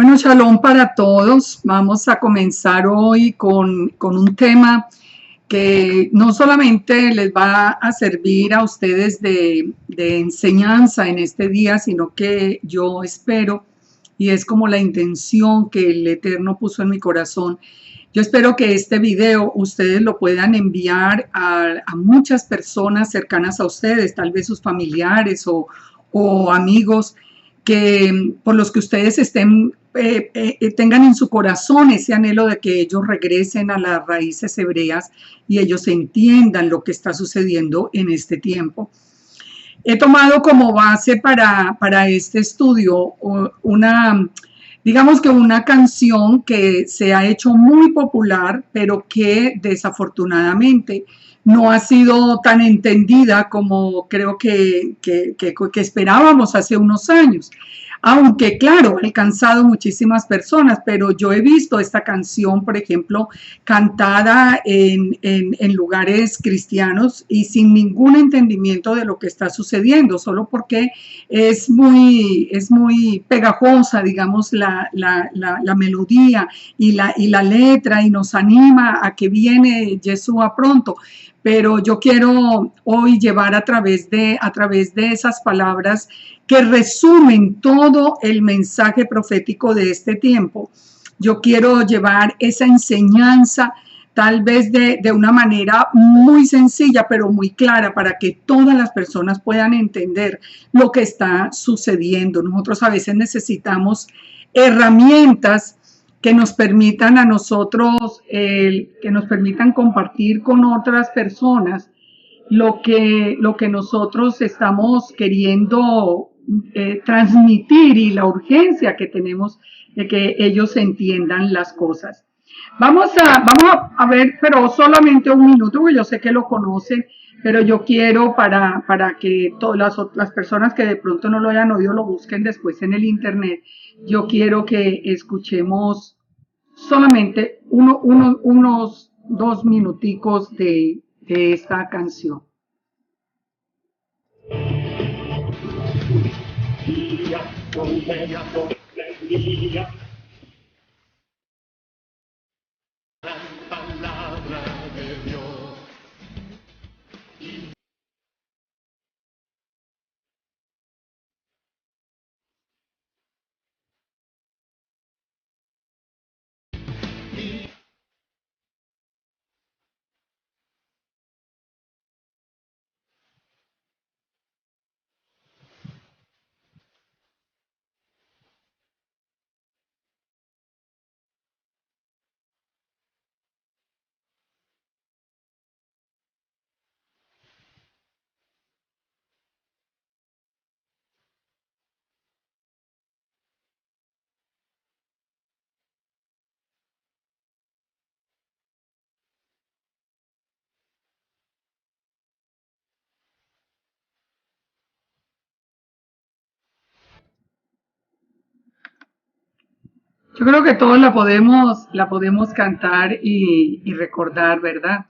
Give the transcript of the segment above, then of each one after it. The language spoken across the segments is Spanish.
Bueno, shalom para todos. Vamos a comenzar hoy con un tema que no solamente les va a servir a ustedes de enseñanza en este día, sino que yo espero, y es como la intención que el Eterno puso en mi corazón. Yo espero que este video ustedes lo puedan enviar a muchas personas cercanas a ustedes, tal vez sus familiares o amigos, que por los que ustedes tengan en su corazón ese anhelo de que ellos regresen a las raíces hebreas y ellos entiendan lo que está sucediendo en este tiempo. He tomado como base para este estudio digamos que una canción que se ha hecho muy popular, pero que desafortunadamente no ha sido tan entendida como creo que esperábamos hace unos años. Aunque, claro, ha alcanzado muchísimas personas, pero yo he visto esta canción, por ejemplo, cantada en lugares cristianos y sin ningún entendimiento de lo que está sucediendo, solo porque es muy pegajosa, digamos, la melodía y la letra, y nos anima a que viene Yeshua pronto. Pero yo quiero hoy llevar a través de esas palabras que resumen todo el mensaje profético de este tiempo. Yo quiero llevar esa enseñanza tal vez de una manera muy sencilla, pero muy clara, para que todas las personas puedan entender lo que está sucediendo. Nosotros a veces necesitamos herramientas que nos permitan a nosotros, que nos permitan compartir con otras personas lo que nosotros estamos queriendo transmitir, y la urgencia que tenemos de que ellos entiendan las cosas. Vamos a ver, pero solamente un minuto, porque yo sé que lo conocen, pero yo quiero para que todas las personas que de pronto no lo hayan oído lo busquen después en el internet. Yo quiero que escuchemos solamente unos 2 minuticos de esta canción. Yo creo que todos la podemos cantar y recordar, ¿verdad?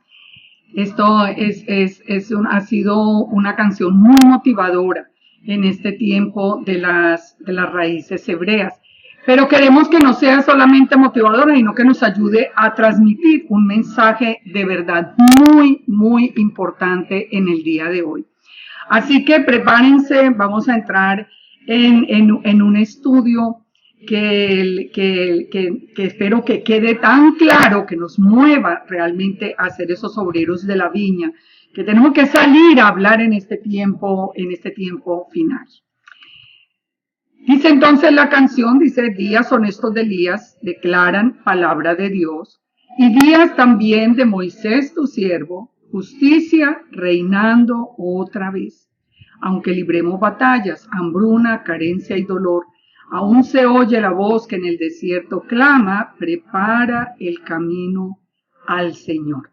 Esto ha sido una canción muy motivadora en este tiempo de las raíces hebreas. Pero queremos que no sea solamente motivadora, sino que nos ayude a transmitir un mensaje de verdad muy, muy importante en el día de hoy. Así que prepárense, vamos a entrar en un estudio que espero que quede tan claro, que nos mueva realmente a ser esos obreros de la viña, que tenemos que salir a hablar en este tiempo final. Dice entonces la canción, dice: días son estos de Elías, declaran palabra de Dios, y días también de Moisés tu siervo, justicia reinando otra vez. Aunque libremos batallas, hambruna, carencia y dolor, aún se oye la voz que en el desierto clama: prepara el camino al Señor.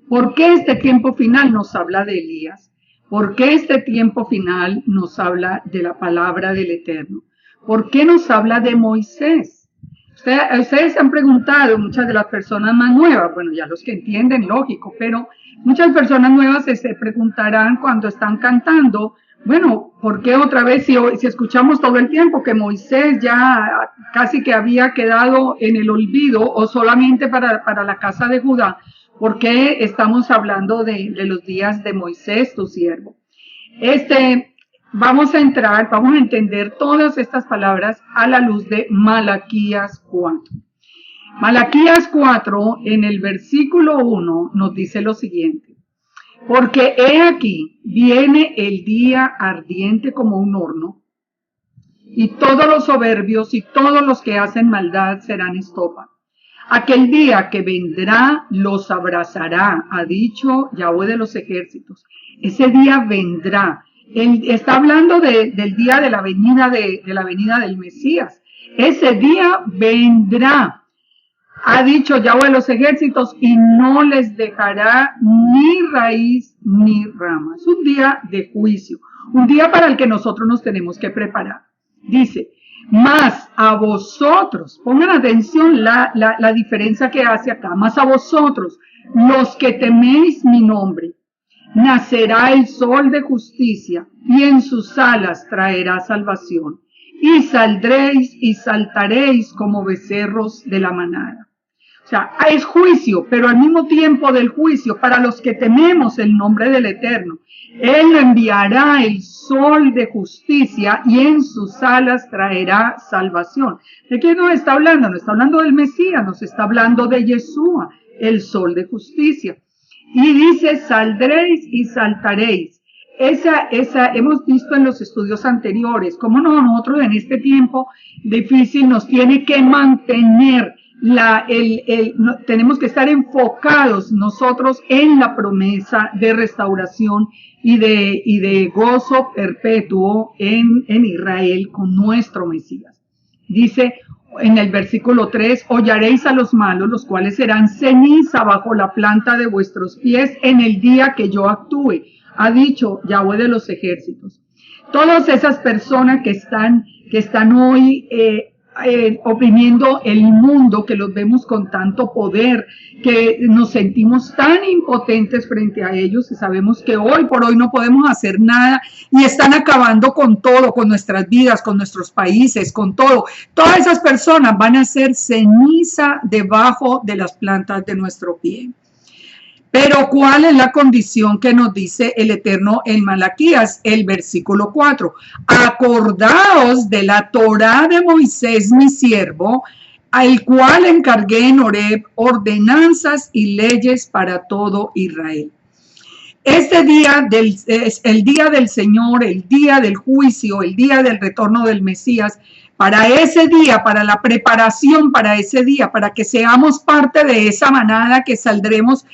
¿Por qué este tiempo final nos habla de Elías? ¿Por qué este tiempo final nos habla de la palabra del Eterno? ¿Por qué nos habla de Moisés? Ustedes se han preguntado, muchas de las personas más nuevas, bueno, ya los que entienden, lógico, pero muchas personas nuevas se preguntarán cuando están cantando: Bueno, ¿por qué otra vez si escuchamos todo el tiempo que Moisés ya casi que había quedado en el olvido o solamente para la casa de Judá? ¿Por qué estamos hablando de los días de Moisés, tu siervo? Vamos a entender todas estas palabras a la luz de Malaquías 4. Malaquías 4, en el versículo 1, nos dice lo siguiente. Porque he aquí, viene el día ardiente como un horno, y todos los soberbios y todos los que hacen maldad serán estopa. Aquel día que vendrá los abrazará, ha dicho Yahweh de los ejércitos. Ese día vendrá. Él está hablando del día de la venida del Mesías. Ese día vendrá. Ha dicho Yahweh de los ejércitos, y no les dejará ni raíz ni rama. Es un día de juicio, un día para el que nosotros nos tenemos que preparar. Dice, más a vosotros, pongan atención la diferencia que hace acá, más a vosotros, los que teméis mi nombre, nacerá el sol de justicia, y en sus alas traerá salvación, y saldréis y saltaréis como becerros de la manada. O sea, es juicio, pero al mismo tiempo del juicio, para los que tememos el nombre del Eterno, Él enviará el sol de justicia y en sus alas traerá salvación. ¿De quién nos está hablando? Nos está hablando del Mesías, nos está hablando de Yeshua, el sol de justicia. Y dice, saldréis y saltaréis. Hemos visto en los estudios anteriores, cómo nosotros en este tiempo difícil nos tiene que mantener tenemos que estar enfocados nosotros en la promesa de restauración y de gozo perpetuo en Israel con nuestro Mesías. Dice en el versículo 3, hollaréis a los malos, los cuales serán ceniza bajo la planta de vuestros pies en el día que yo actúe, ha dicho Yahweh de los ejércitos. Todas esas personas que están hoy oprimiendo el mundo, que los vemos con tanto poder, que nos sentimos tan impotentes frente a ellos y sabemos que hoy por hoy no podemos hacer nada y están acabando con todo, con nuestras vidas, con nuestros países, con todo. Todas esas personas van a ser ceniza debajo de las plantas de nuestro pie. Pero ¿cuál es la condición que nos dice el Eterno en Malaquías? El versículo 4. Acordaos de la Torá de Moisés, mi siervo, al cual encargué en Horeb ordenanzas y leyes para todo Israel. Este día es el día del Señor, el día del juicio, el día del retorno del Mesías. Para ese día, para la preparación para ese día, para que seamos parte de esa manada que saldremos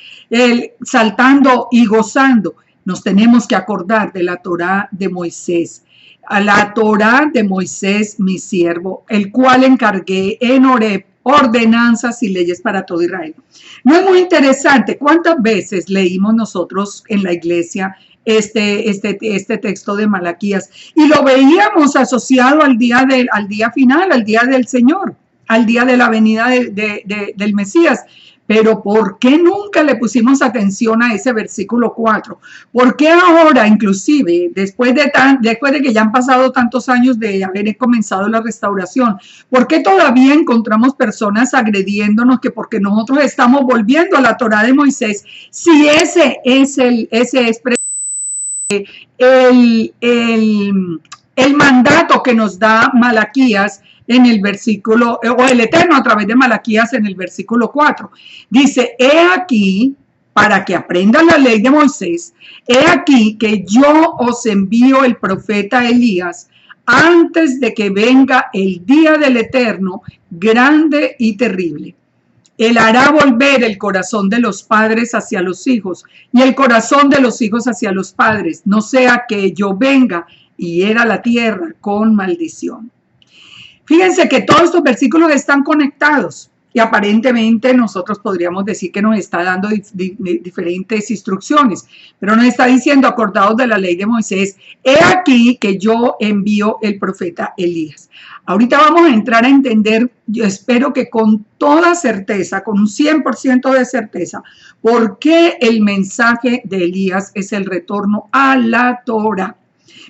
saltando y gozando, nos tenemos que acordar de la Torá de Moisés. A la Torá de Moisés, mi siervo, el cual encargué en Horeb ordenanzas y leyes para todo Israel. ¿No es muy interesante cuántas veces leímos nosotros en la iglesia este texto de Malaquías y lo veíamos asociado al día final, al día del Señor, al día de la venida del Mesías? Pero ¿por qué nunca le pusimos atención a ese versículo 4? ¿Por qué ahora, inclusive, después de que ya han pasado tantos años de haber comenzado la restauración, por qué todavía encontramos personas agrediéndonos que porque nosotros estamos volviendo a la Torá de Moisés, si ese es el mandato que nos da Malaquías en el versículo, o el Eterno a través de Malaquías en el versículo 4. Dice, he aquí, para que aprendan la ley de Moisés, he aquí que yo os envío el profeta Elías antes de que venga el día del Eterno, grande y terrible. Él hará volver el corazón de los padres hacia los hijos y el corazón de los hijos hacia los padres, no sea que yo venga y hiera la tierra con maldición. Fíjense que todos estos versículos están conectados y aparentemente nosotros podríamos decir que nos está dando diferentes instrucciones, pero nos está diciendo, acordaos de la ley de Moisés, he aquí que yo envío el profeta Elías. Ahorita vamos a entrar a entender, yo espero que con toda certeza, con un 100% de certeza, por qué el mensaje de Elías es el retorno a la Torá.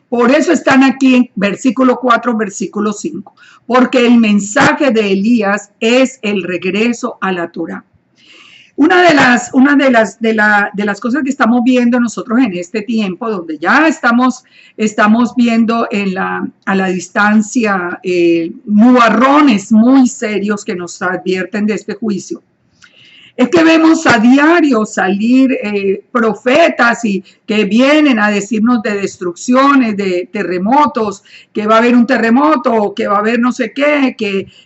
Por eso están aquí en versículo 4, versículo 5, porque el mensaje de Elías es el regreso a la Torá. Una de las cosas que estamos viendo nosotros en este tiempo, donde ya estamos viendo a la distancia nubarrones muy serios que nos advierten de este juicio, es que vemos a diario salir profetas y que vienen a decirnos de destrucciones, de terremotos, que va a haber un terremoto, que va a haber no sé qué,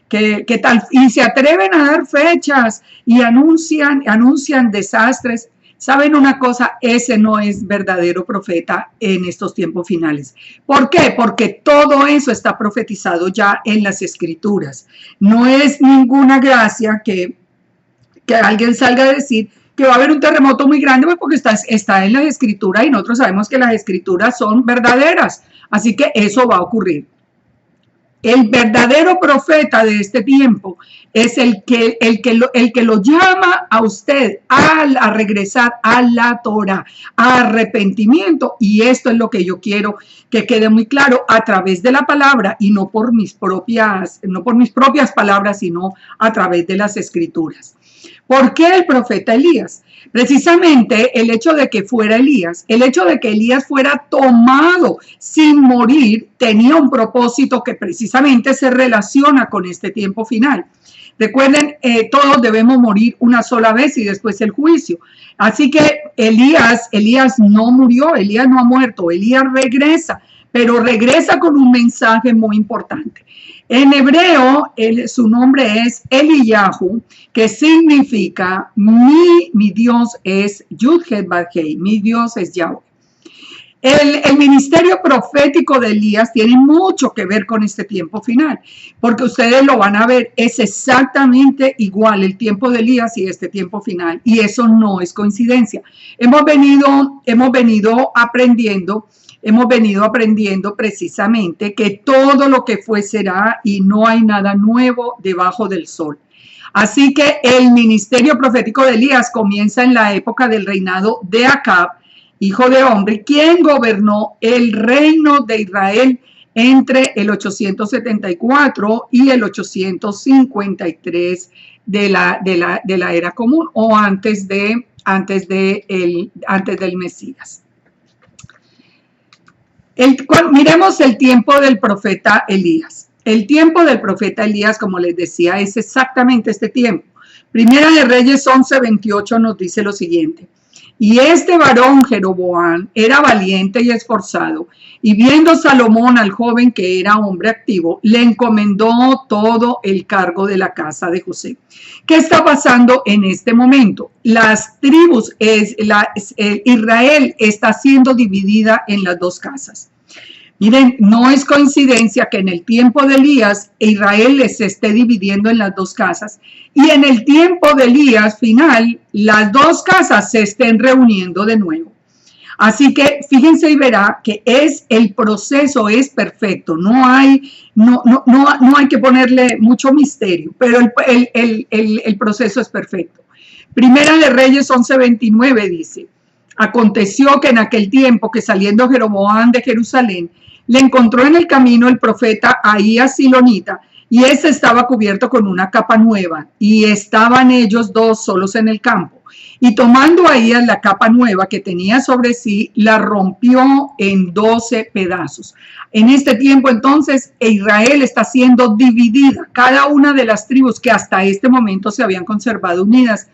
que tal, y se atreven a dar fechas y anuncian desastres. ¿Saben una cosa? Ese no es verdadero profeta en estos tiempos finales. ¿Por qué? Porque todo eso está profetizado ya en las Escrituras. No es ninguna gracia que alguien salga a decir que va a haber un terremoto muy grande, pues porque está en las Escrituras y nosotros sabemos que las Escrituras son verdaderas. Así que eso va a ocurrir. El verdadero profeta de este tiempo es el que lo llama a usted a regresar a la Torah, a arrepentimiento. Y esto es lo que yo quiero que quede muy claro a través de la palabra y no por mis propias palabras, sino a través de las Escrituras. ¿Por qué el profeta Elías? Precisamente el hecho de que fuera Elías, el hecho de que Elías fuera tomado sin morir, tenía un propósito que precisamente se relaciona con este tiempo final. Recuerden, todos debemos morir una sola vez y después el juicio. Así que Elías no murió, Elías no ha muerto, Elías regresa, pero regresa con un mensaje muy importante. En hebreo, su nombre es Eliyahu, que significa mi Dios es Yud-Heh-Vav-Hei, mi Dios es Yahweh. El ministerio profético de Elías tiene mucho que ver con este tiempo final, porque ustedes lo van a ver, es exactamente igual el tiempo de Elías y este tiempo final, y eso no es coincidencia. Hemos venido aprendiendo precisamente que todo lo que fue será y no hay nada nuevo debajo del sol. Así que el ministerio profético de Elías comienza en la época del reinado de Acab, hijo de Omri, quien gobernó el reino de Israel entre el 874 y el 853 de la era común o antes del Mesías. Miremos el tiempo del profeta Elías. El tiempo del profeta Elías, como les decía, es exactamente este tiempo. Primera de Reyes 11:28 nos dice lo siguiente. Y este varón Jeroboam era valiente y esforzado, y viendo Salomón al joven que era hombre activo, le encomendó todo el cargo de la casa de José. ¿Qué está pasando en este momento? Las tribus, Israel está siendo dividida en las dos casas. Miren, no es coincidencia que en el tiempo de Elías Israel se esté dividiendo en las dos casas y en el tiempo de Elías final las dos casas se estén reuniendo de nuevo. Así que fíjense y verá que el proceso es perfecto, no hay que ponerle mucho misterio, pero el proceso es perfecto. Primera de Reyes 11:29 dice, aconteció que en aquel tiempo que saliendo Jeroboam de Jerusalén, le encontró en el camino el profeta Ahías Silonita, y ese estaba cubierto con una capa nueva, y estaban ellos dos solos en el campo. Y tomando Ahías la capa nueva que tenía sobre sí, la rompió en 12 pedazos. En este tiempo entonces Israel está siendo dividida. Cada una de las tribus que hasta este momento se habían conservado unidas,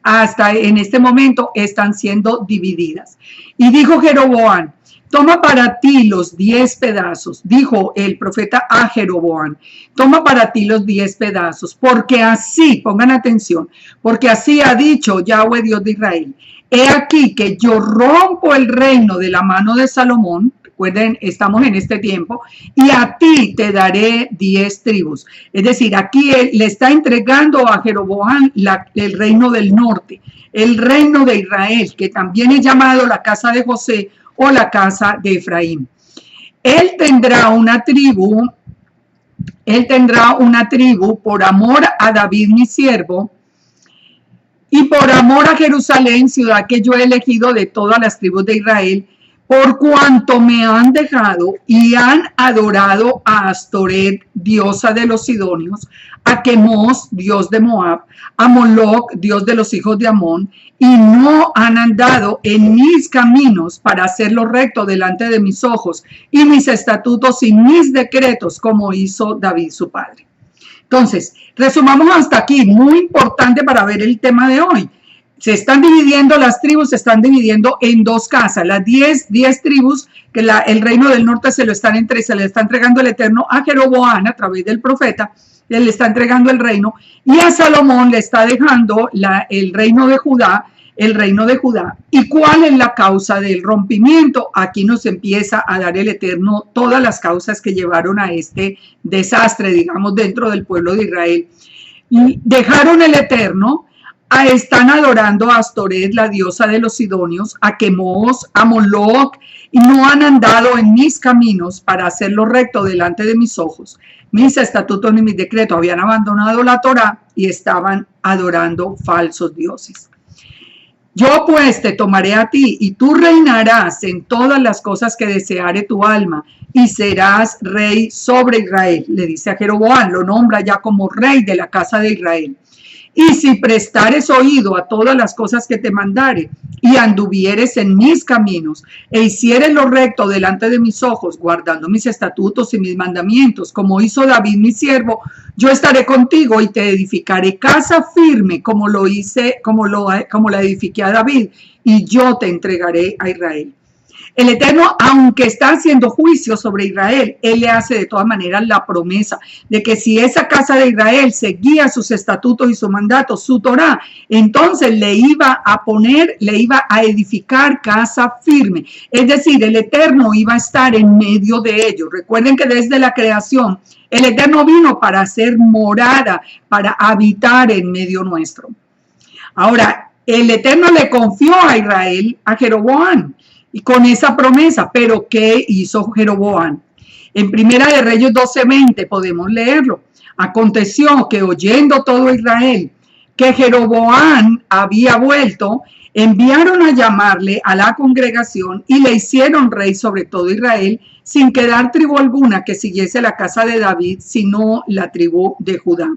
hasta en este momento están siendo divididas. Y dijo Jeroboam, toma para ti los 10 pedazos, dijo el profeta a Jeroboam, toma para ti los 10 pedazos, porque así, pongan atención, porque así ha dicho Yahweh Dios de Israel, he aquí que yo rompo el reino de la mano de Salomón, recuerden, estamos en este tiempo, y a ti te daré 10 tribus. Es decir, aquí él le está entregando a Jeroboam el reino del norte, el reino de Israel, que también es llamado la casa de José, o la casa de Efraín. Él tendrá una tribu por amor a David mi siervo y por amor a Jerusalén, ciudad que yo he elegido de todas las tribus de Israel, por cuanto me han dejado y han adorado a Astoret, diosa de los sidonios, a Quemos, dios de Moab, a Moloc, dios de los hijos de Amón, y no han andado en mis caminos para hacerlo recto delante de mis ojos, y mis estatutos y mis decretos, como hizo David su padre. Entonces, resumamos hasta aquí, muy importante para ver el tema de hoy. Se están dividiendo las tribus, se están dividiendo en dos casas. Las 10 tribus, que el reino del norte se le está entregando el Eterno a Jeroboam a través del profeta, le está entregando el reino, y a Salomón le está dejando el reino de Judá, ¿Y cuál es la causa del rompimiento? Aquí nos empieza a dar el Eterno todas las causas que llevaron a este desastre, digamos, dentro del pueblo de Israel. Y dejaron el Eterno, están adorando a Astoret, la diosa de los sidonios, a Quemos, a Moloc, y no han andado en mis caminos para hacerlo recto delante de mis ojos. Mis estatutos ni mis decretos, habían abandonado la Torá y estaban adorando falsos dioses. Yo pues te tomaré a ti y tú reinarás en todas las cosas que deseare tu alma y serás rey sobre Israel. Le dice a Jeroboam, lo nombra ya como rey de la casa de Israel. Y si prestares oído a todas las cosas que te mandare y anduvieres en mis caminos e hicieres lo recto delante de mis ojos, guardando mis estatutos y mis mandamientos, como hizo David mi siervo, yo estaré contigo y te edificaré casa firme como la edifiqué a David, y yo te entregaré a Israel. El Eterno, aunque está haciendo juicio sobre Israel, Él le hace de todas maneras la promesa de que si esa casa de Israel seguía sus estatutos y sus mandatos, su Torá, entonces le iba a edificar casa firme. Es decir, el Eterno iba a estar en medio de ellos. Recuerden que desde la creación, el Eterno vino para hacer morada, para habitar en medio nuestro. Ahora, el Eterno le confió a Israel, a Jeroboam, y con esa promesa, pero ¿qué hizo Jeroboam? En Primera de Reyes 12:20 podemos leerlo. Aconteció que oyendo todo Israel que Jeroboam había vuelto, enviaron a llamarle a la congregación y le hicieron rey sobre todo Israel, sin quedar tribu alguna que siguiese la casa de David, sino la tribu de Judá.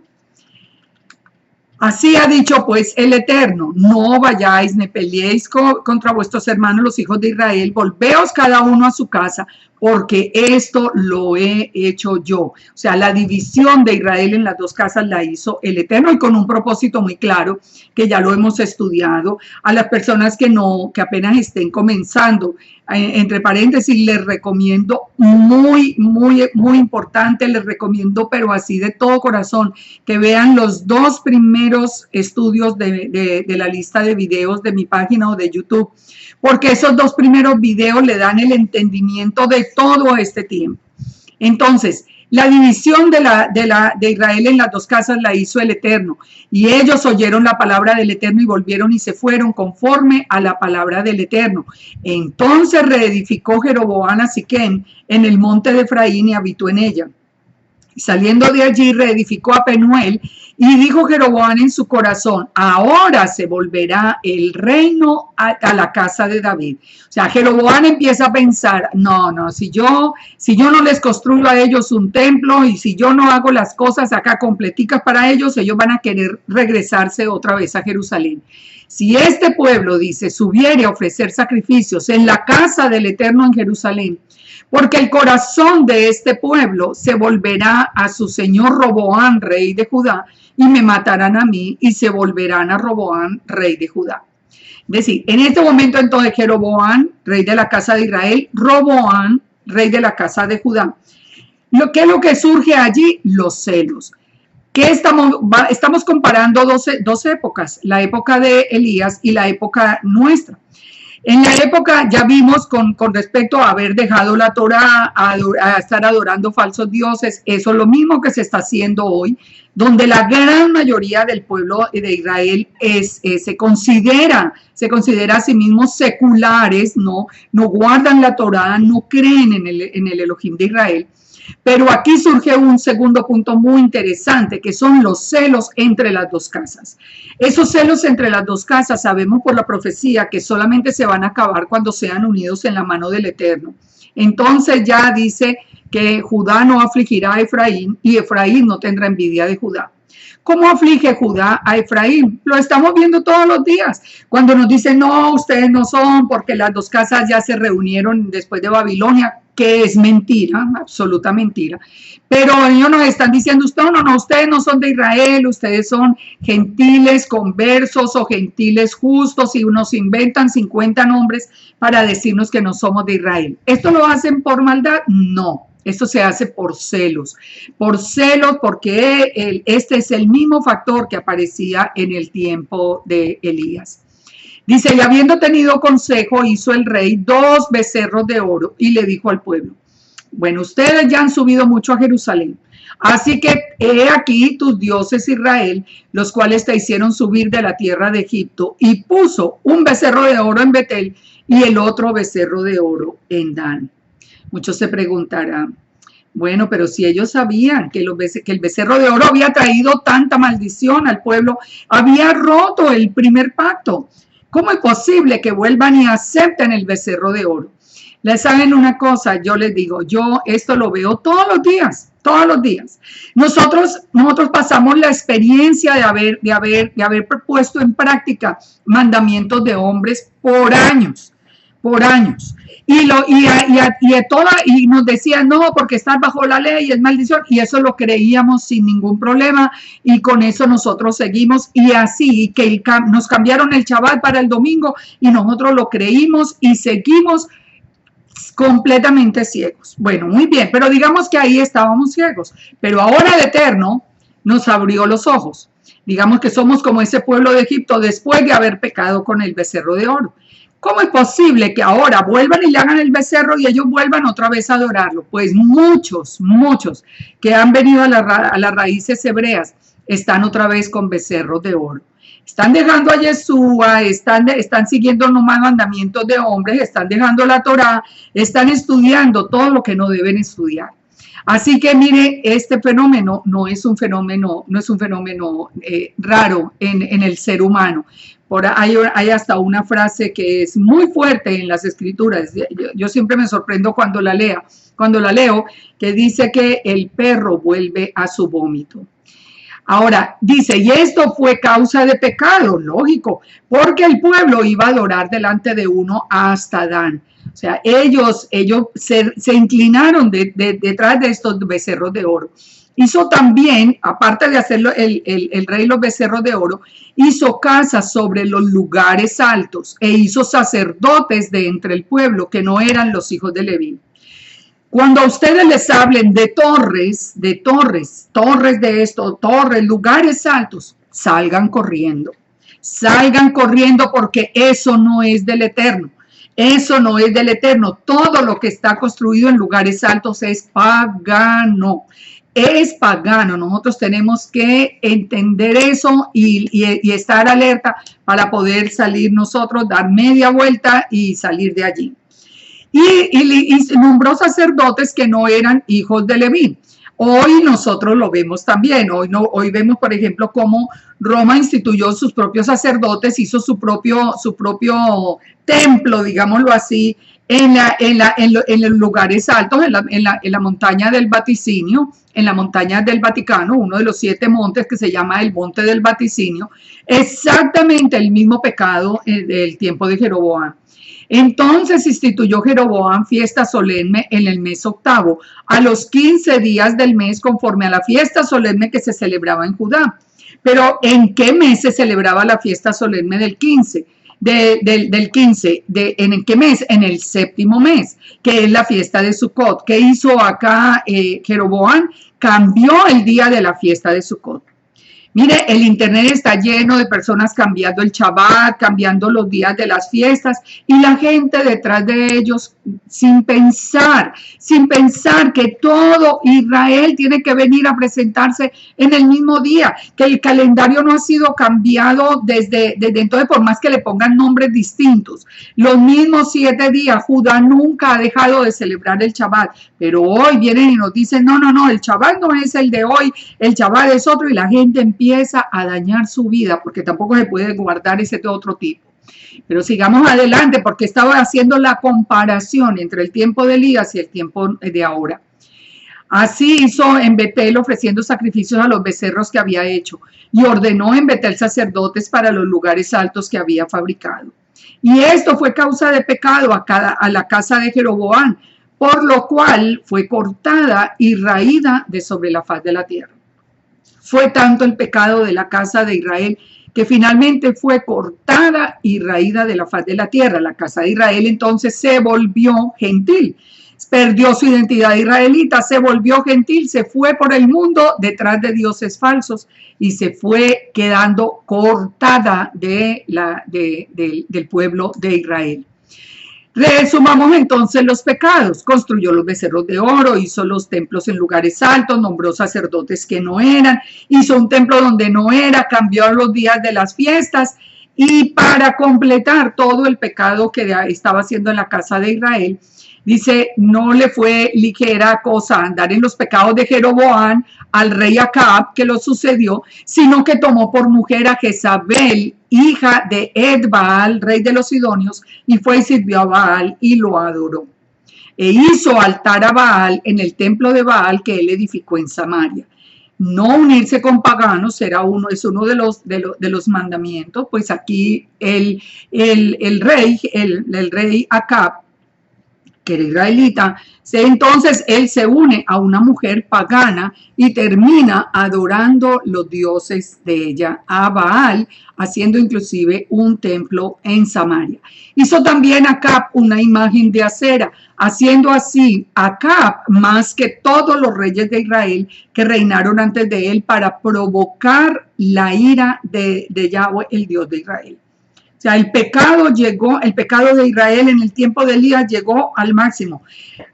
Así ha dicho pues el Eterno, no vayáis ni peleéis contra vuestros hermanos los hijos de Israel, volveos cada uno a su casa, porque esto lo he hecho yo. O sea, la división de Israel en las dos casas la hizo el Eterno, y con un propósito muy claro, que ya lo hemos estudiado. A las personas que apenas estén comenzando, entre paréntesis, les recomiendo muy importante, les recomiendo, pero así de todo corazón, que vean los 2 primeros estudios de la lista de videos de mi página o de YouTube, porque esos 2 primeros videos le dan el entendimiento de todo este tiempo. Entonces, la división de Israel en las dos casas la hizo el Eterno, y ellos oyeron la palabra del Eterno y volvieron y se fueron conforme a la palabra del Eterno. Entonces reedificó Jeroboam a Siquem en el monte de Efraín y habitó en ella. Y saliendo de allí reedificó a Penuel, y dijo Jeroboam en su corazón, ahora se volverá el reino a la casa de David. O sea, Jeroboam empieza a pensar, no, si yo no les construyo a ellos un templo, y si yo no hago las cosas acá completicas para ellos van a querer regresarse otra vez a Jerusalén. Si este pueblo, dice, subiere a ofrecer sacrificios en la casa del Eterno en Jerusalén, porque el corazón de este pueblo se volverá a su señor Roboam, rey de Judá, y me matarán a mí y se volverán a Roboam, rey de Judá. Es decir, en este momento entonces Jeroboam, rey de la casa de Israel, Roboam, rey de la casa de Judá. ¿Qué es lo que surge allí? Los celos. ¿Qué estamos comparando dos épocas? La época de Elías y la época nuestra. En la época, ya vimos con respecto a haber dejado la Torá, a estar adorando falsos dioses, eso es lo mismo que se está haciendo hoy, donde la gran mayoría del pueblo de Israel se considera a sí mismos seculares, no guardan la Torá, no creen en el Elohim de Israel. Pero aquí surge un segundo punto muy interesante, que son los celos entre las dos casas. Esos celos entre las dos casas sabemos por la profecía que solamente se van a acabar cuando sean unidos en la mano del Eterno. Entonces ya dice que Judá no afligirá a Efraín y Efraín no tendrá envidia de Judá. ¿Cómo aflige Judá a Efraín? Lo estamos viendo todos los días. Cuando nos dicen, no, ustedes no son, porque las dos casas ya se reunieron después de Babilonia, que es mentira, absoluta mentira. Pero ellos nos están diciendo, ustedes no son de Israel, ustedes son gentiles conversos o gentiles justos y nos inventan 50 nombres para decirnos que no somos de Israel. ¿Esto lo hacen por maldad? No. Esto se hace por celos porque este es el mismo factor que aparecía en el tiempo de Elías. Dice, y habiendo tenido consejo, hizo el rey 2 becerros de oro y le dijo al pueblo, bueno, ustedes ya han subido mucho a Jerusalén, así que he aquí tus dioses Israel, los cuales te hicieron subir de la tierra de Egipto, y puso un becerro de oro en Betel y el otro becerro de oro en Dan. Muchos se preguntarán, bueno, pero si ellos sabían que el becerro de oro había traído tanta maldición al pueblo, había roto el primer pacto, ¿cómo es posible que vuelvan y acepten el becerro de oro? ¿Les saben una cosa? Yo les digo, yo esto lo veo todos los días. Nosotros pasamos la experiencia de haber puesto en práctica mandamientos de hombres por años. Y nos decían, no, porque estás bajo la ley, es maldición, y eso lo creíamos sin ningún problema, y con eso nosotros seguimos, y así, que nos cambiaron el Shabbat para el domingo, y nosotros lo creímos, y seguimos completamente ciegos. Bueno, muy bien, pero digamos que ahí estábamos ciegos, pero ahora el Eterno nos abrió los ojos. Digamos que somos como ese pueblo de Egipto después de haber pecado con el becerro de oro. ¿Cómo es posible que ahora vuelvan y le hagan el becerro y ellos vuelvan otra vez a adorarlo? Pues muchos que han venido a las raíces hebreas están otra vez con becerros de oro. Están dejando a Yeshua, están siguiendo los mandamientos de hombres, están dejando la Torá, están estudiando todo lo que no deben estudiar. Así que mire, este fenómeno no es un fenómeno raro en el ser humano. Hay hasta una frase que es muy fuerte en las escrituras. Yo siempre me sorprendo cuando la leo, que dice que el perro vuelve a su vómito. Ahora, dice, y esto fue causa de pecado, lógico, porque el pueblo iba a adorar delante de uno hasta Dan. O sea, ellos se inclinaron detrás de estos becerros de oro. Hizo también, aparte de hacerlo el rey los becerros de oro, hizo casas sobre los lugares altos e hizo sacerdotes de entre el pueblo que no eran los hijos de Leví. Cuando a ustedes les hablen de torres, lugares altos, salgan corriendo porque eso no es del Eterno. Eso no es del Eterno. Todo lo que está construido en lugares altos es pagano. Es pagano. Nosotros tenemos que entender eso y estar alerta para poder salir nosotros, dar media vuelta y salir de allí. Y nombró sacerdotes que no eran hijos de Leví. Hoy nosotros lo vemos también. Hoy vemos, por ejemplo, cómo Roma instituyó sus propios sacerdotes, hizo su propio templo, digámoslo así, en los lugares altos, en la montaña del Vaticinio, en la montaña del Vaticano, uno de los 7 montes que se llama el Monte del Vaticinio, exactamente el mismo pecado del tiempo de Jeroboam. Entonces instituyó Jeroboam fiesta solemne en el mes 8, a los 15 días del mes, conforme a la fiesta solemne que se celebraba en Judá. Pero ¿en qué mes se celebraba la fiesta solemne del 15? ¿En qué mes? En el 7º mes, que es la fiesta de Sucot. ¿Qué hizo acá Jeroboam? Cambió el día de la fiesta de Sucot. Mire, el internet está lleno de personas cambiando el Shabbat, cambiando los días de las fiestas y la gente detrás de ellos sin pensar que todo Israel tiene que venir a presentarse en el mismo día, que el calendario no ha sido cambiado desde entonces, por más que le pongan nombres distintos. Los mismos 7 días, Judá nunca ha dejado de celebrar el Shabbat, pero hoy vienen y nos dicen, no, el Shabbat no es el de hoy, el Shabbat es otro, y la gente empieza a dañar su vida porque tampoco se puede guardar ese de otro tipo. Pero sigamos adelante porque estaba haciendo la comparación entre el tiempo de Elías y el tiempo de ahora. Así hizo en Betel ofreciendo sacrificios a los becerros que había hecho y ordenó en Betel sacerdotes para los lugares altos que había fabricado. Y esto fue causa de pecado a la casa de Jeroboam, por lo cual fue cortada y raída de sobre la faz de la tierra. Fue tanto el pecado de la casa de Israel que finalmente fue cortada y raída de la faz de la tierra. La casa de Israel entonces se volvió gentil, perdió su identidad israelita, se volvió gentil, se fue por el mundo detrás de dioses falsos y se fue quedando cortada del pueblo de Israel. Resumamos entonces los pecados. Construyó los becerros de oro, hizo los templos en lugares altos, nombró sacerdotes que no eran, hizo un templo donde no era, cambió los días de las fiestas y para completar todo el pecado que estaba haciendo en la casa de Israel, dice, no le fue ligera cosa andar en los pecados de Jeroboam al rey Acab, que lo sucedió, sino que tomó por mujer a Jezabel, hija de Ed-Baal, rey de los Sidonios, y fue y sirvió a Baal y lo adoró. E hizo altar a Baal en el templo de Baal que él edificó en Samaria. No unirse con paganos es uno de los mandamientos, pues aquí el rey Acab, que era israelita, entonces él se une a una mujer pagana y termina adorando los dioses de ella, a Baal, haciendo inclusive un templo en Samaria. Hizo también Acab una imagen de acera, haciendo así Acab más que todos los reyes de Israel que reinaron antes de él para provocar la ira de Yahweh, el Dios de Israel. O sea, el pecado de Israel en el tiempo de Elías llegó al máximo.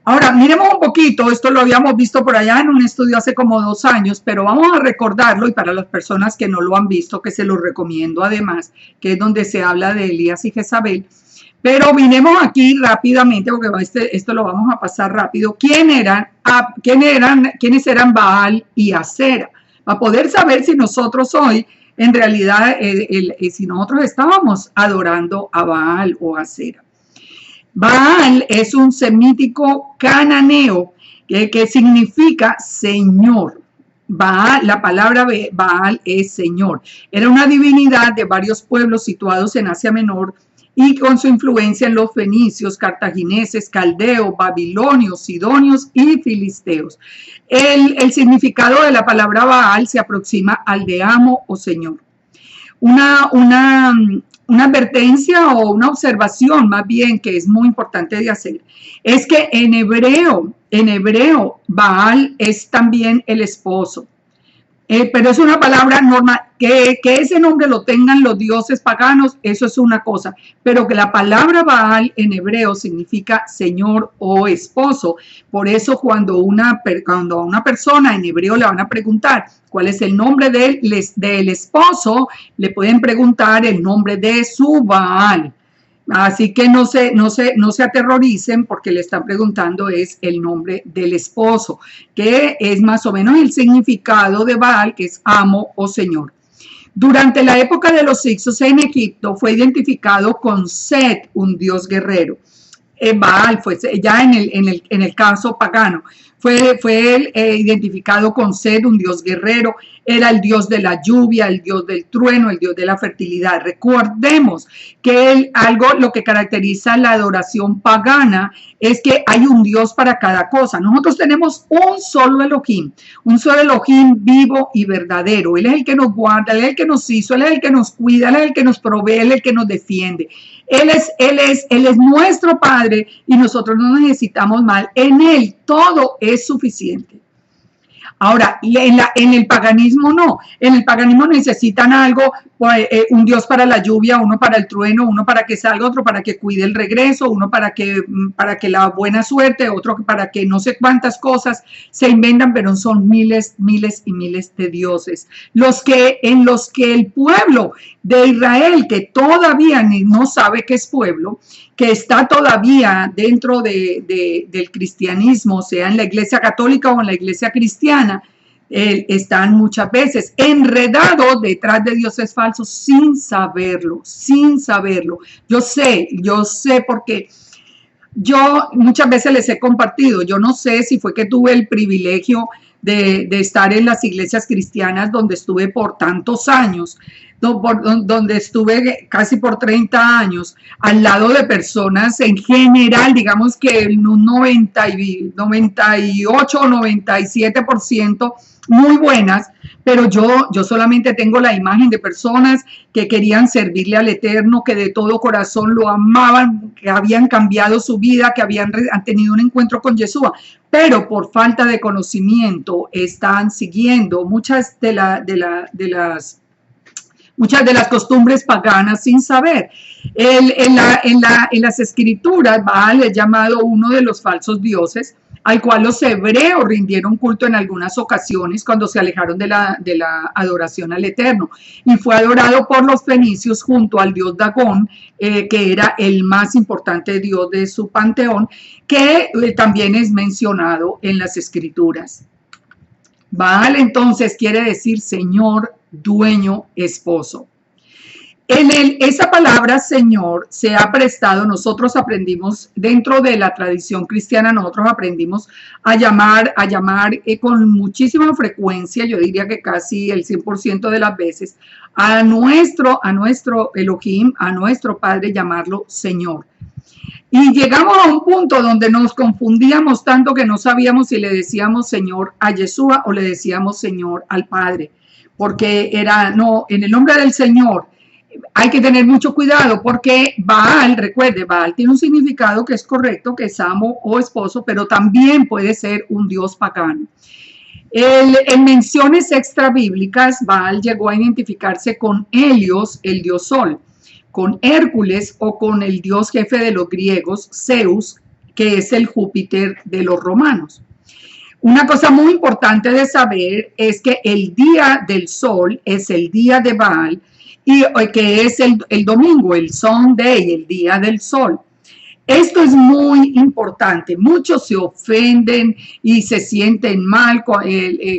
Ahora, miremos un poquito, esto lo habíamos visto por allá en un estudio hace como 2 años, pero vamos a recordarlo y para las personas que no lo han visto, que se lo recomiendo además, que es donde se habla de Elías y Jezabel. Pero vinemos aquí rápidamente, porque esto lo vamos a pasar rápido. ¿Quiénes eran Baal y Acera? Para poder saber si nosotros hoy en realidad, si nosotros estábamos adorando a Baal o a Acera. Baal es un semítico cananeo que significa señor. Baal, la palabra Baal es señor. Era una divinidad de varios pueblos situados en Asia Menor y con su influencia en los fenicios, cartagineses, caldeos, babilonios, sidonios y filisteos. El significado de la palabra Baal se aproxima al de amo o señor. Una advertencia o una observación más bien que es muy importante de hacer es que en hebreo Baal es también el esposo. Pero es una palabra normal, que ese nombre lo tengan los dioses paganos, eso es una cosa, pero que la palabra Baal en hebreo significa señor o esposo. Por eso cuando a una persona en hebreo le van a preguntar cuál es el nombre del esposo, le pueden preguntar el nombre de su Baal. Así que no se aterroricen porque le están preguntando es el nombre del esposo, que es más o menos el significado de Baal, que es amo o señor. Durante la época de los hicsos en Egipto fue identificado con Set, un dios guerrero. Baal fue ya en el caso pagano. Fue identificado con Set, un dios guerrero, era el dios de la lluvia, el dios del trueno, el dios de la fertilidad. Recordemos que lo que caracteriza la adoración pagana es que hay un dios para cada cosa. Nosotros tenemos un solo Elohim vivo y verdadero. Él es el que nos guarda, él es el que nos hizo, él es el que nos cuida, él es el que nos provee, él es el que nos defiende. Él es nuestro Padre y nosotros no necesitamos más. En Él todo es suficiente. Ahora, en el paganismo no. En el paganismo necesitan algo, un dios para la lluvia, uno para el trueno, uno para que salga, otro para que cuide el regreso, uno para que la buena suerte, otro para que no sé cuántas cosas se inventan, pero son miles, miles y miles de dioses. En los que el pueblo de Israel, que todavía no sabe qué es pueblo, que está todavía dentro del cristianismo, sea en la iglesia católica o en la iglesia cristiana, están muchas veces enredados detrás de dioses falsos sin saberlo, sin saberlo. Yo sé porque yo muchas veces les he compartido, yo no sé si fue que tuve el privilegio de estar en las iglesias cristianas donde estuve por tantos años, donde estuve casi por 30 años, al lado de personas en general, digamos que en un 98 o 97% muy buenas, pero yo solamente tengo la imagen de personas que querían servirle al Eterno, que de todo corazón lo amaban, que habían cambiado su vida, que han tenido un encuentro con Yeshua, pero por falta de conocimiento están siguiendo muchas de las costumbres paganas sin saber. En las escrituras, Baal es llamado uno de los falsos dioses, al cual los hebreos rindieron culto en algunas ocasiones cuando se alejaron de la adoración al Eterno. Y fue adorado por los fenicios junto al dios Dagón, que era el más importante dios de su panteón, que también es mencionado en las escrituras. Baal entonces quiere decir señor, dueño, esposo. Esa palabra Señor se ha prestado, nosotros aprendimos dentro de la tradición cristiana, nosotros aprendimos a llamar con muchísima frecuencia, yo diría que casi el 100% de las veces, a nuestro Elohim, a nuestro Padre, llamarlo Señor. Y llegamos a un punto donde nos confundíamos tanto que no sabíamos si le decíamos Señor a Yeshua o le decíamos Señor al Padre, porque en el nombre del Señor. Hay que tener mucho cuidado porque Baal, recuerde, Baal tiene un significado que es correcto, que es amo o esposo, pero también puede ser un dios pagano. En menciones extra bíblicas, Baal llegó a identificarse con Helios, el dios sol, con Hércules o con el dios jefe de los griegos, Zeus, que es el Júpiter de los romanos. Una cosa muy importante de saber es que el día del sol es el día de Baal, y que es el domingo, el Sunday, el día del sol. Esto es muy importante. Muchos se ofenden y se sienten mal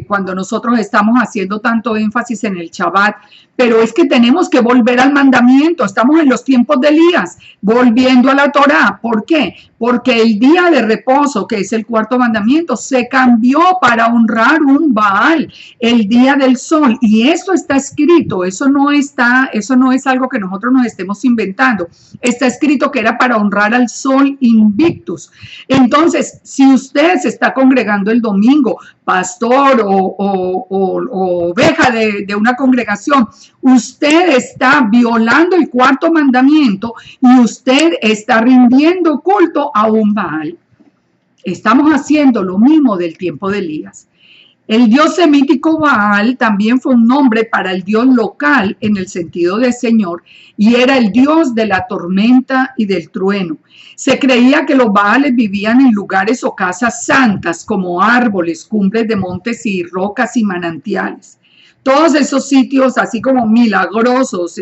cuando nosotros estamos haciendo tanto énfasis en el Shabbat, pero es que tenemos que volver al mandamiento. Estamos en los tiempos de Elías, volviendo a la Torá. ¿Por qué? Porque el día de reposo, que es el cuarto mandamiento, se cambió para honrar un Baal, el día del sol. Y eso está escrito, eso no es algo que nosotros nos estemos inventando. Está escrito que era para honrar al sol invictus. Entonces, si usted se está congregando el domingo, pastor o oveja de una congregación, usted está violando el cuarto mandamiento y usted está rindiendo culto a un Baal. Estamos haciendo lo mismo del tiempo de Elías. El dios semítico Baal también fue un nombre para el dios local en el sentido de señor y era el dios de la tormenta y del trueno. Se creía que los Baales vivían en lugares o casas santas como árboles, cumbres de montes y rocas y manantiales. Todos esos sitios, así como milagrosos,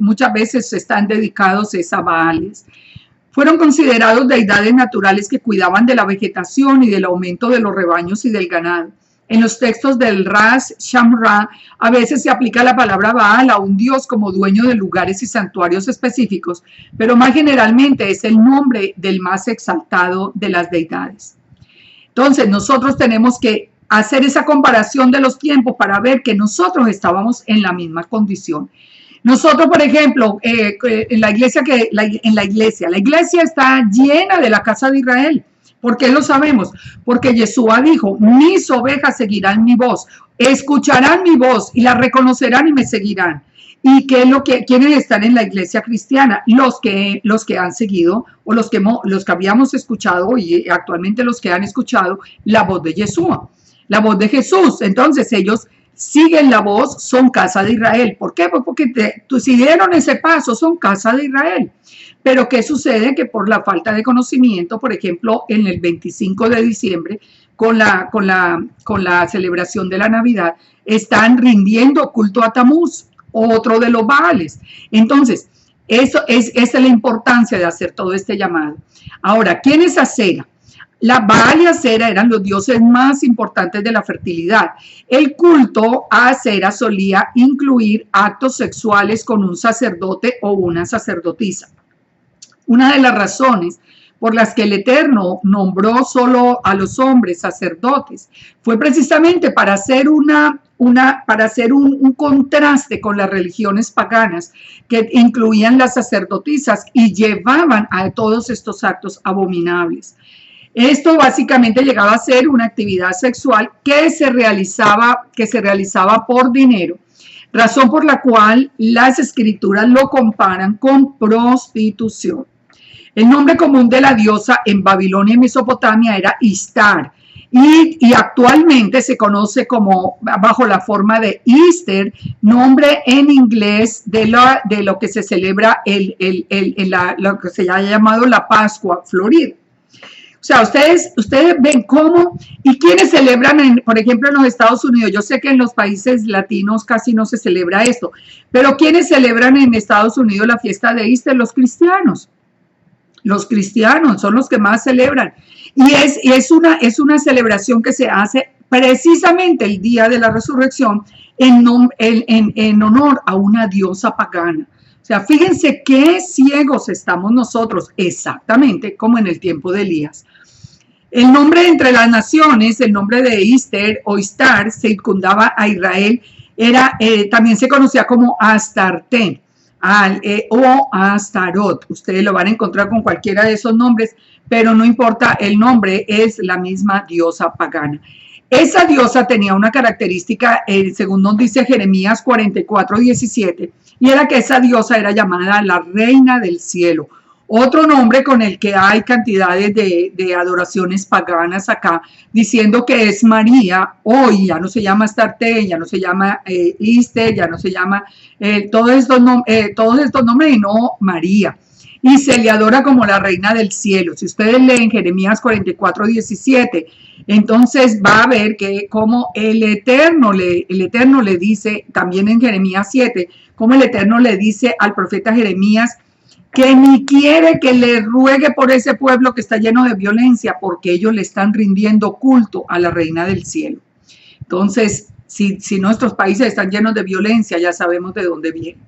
muchas veces están dedicados a Baales. Fueron considerados deidades naturales que cuidaban de la vegetación y del aumento de los rebaños y del ganado. En los textos del Ras Shamra, a veces se aplica la palabra Baal a un dios como dueño de lugares y santuarios específicos, pero más generalmente es el nombre del más exaltado de las deidades. Entonces, nosotros tenemos que hacer esa comparación de los tiempos para ver que nosotros estábamos en la misma condición. Nosotros, por ejemplo, la iglesia está llena de la casa de Israel. ¿Por qué lo sabemos? Porque Yeshua dijo, mis ovejas seguirán mi voz, escucharán mi voz y la reconocerán y me seguirán. ¿Y qué es lo que quieren estar en la iglesia cristiana? Los que han seguido o los que habíamos escuchado y actualmente los que han escuchado la voz de Yeshua. la voz de Jesús. Entonces ellos siguen la voz, son casa de Israel. ¿Por qué? Pues porque si dieron ese paso, son casa de Israel. Pero ¿qué sucede? Que por la falta de conocimiento, por ejemplo, en el 25 de diciembre, con la celebración de la Navidad, están rindiendo culto a Tamuz, otro de los Baales. Entonces, esa es la importancia de hacer todo este llamado. Ahora, ¿quién es Acera? La Baal y Acera eran los dioses más importantes de la fertilidad. El culto a Acera solía incluir actos sexuales con un sacerdote o una sacerdotisa. Una de las razones por las que el Eterno nombró solo a los hombres sacerdotes fue precisamente para hacer un contraste con las religiones paganas que incluían las sacerdotisas y llevaban a todos estos actos abominables. Esto básicamente llegaba a ser una actividad sexual que se realizaba por dinero, razón por la cual las escrituras lo comparan con prostitución. El nombre común de la diosa en Babilonia y Mesopotamia era Istar, y actualmente se conoce como bajo la forma de Easter, nombre en inglés de lo que se celebra lo que se ha llamado la Pascua Florida. O sea, ustedes ven cómo y quiénes celebran, por ejemplo, en los Estados Unidos. Yo sé que en los países latinos casi no se celebra esto, pero ¿quiénes celebran en Estados Unidos la fiesta de Easter? Los cristianos. Los cristianos son los que más celebran. Y es una celebración que se hace precisamente el día de la resurrección en honor a una diosa pagana. O sea, fíjense qué ciegos estamos nosotros, exactamente como en el tiempo de Elías. El nombre entre las naciones, el nombre de Easter o Istar, circundaba a Israel, también se conocía como Astarte o Astarot. Ustedes lo van a encontrar con cualquiera de esos nombres, pero no importa el nombre, es la misma diosa pagana. Esa diosa tenía una característica, según nos dice Jeremías 44:17, y era que esa diosa era llamada la reina del cielo. Otro nombre con el que hay cantidades de adoraciones paganas acá, diciendo que es María. Hoy ya no se llama Astarte, ya no se llama Iste, ya no se llama todos estos nombres, y no María. Y se le adora como la reina del cielo. Si ustedes leen Jeremías 44:17, entonces va a ver que como el Eterno le dice, también en Jeremías 7, como el Eterno le dice al profeta Jeremías que ni quiere que le ruegue por ese pueblo que está lleno de violencia, porque ellos le están rindiendo culto a la reina del cielo. Entonces, si nuestros países están llenos de violencia, ya sabemos de dónde viene.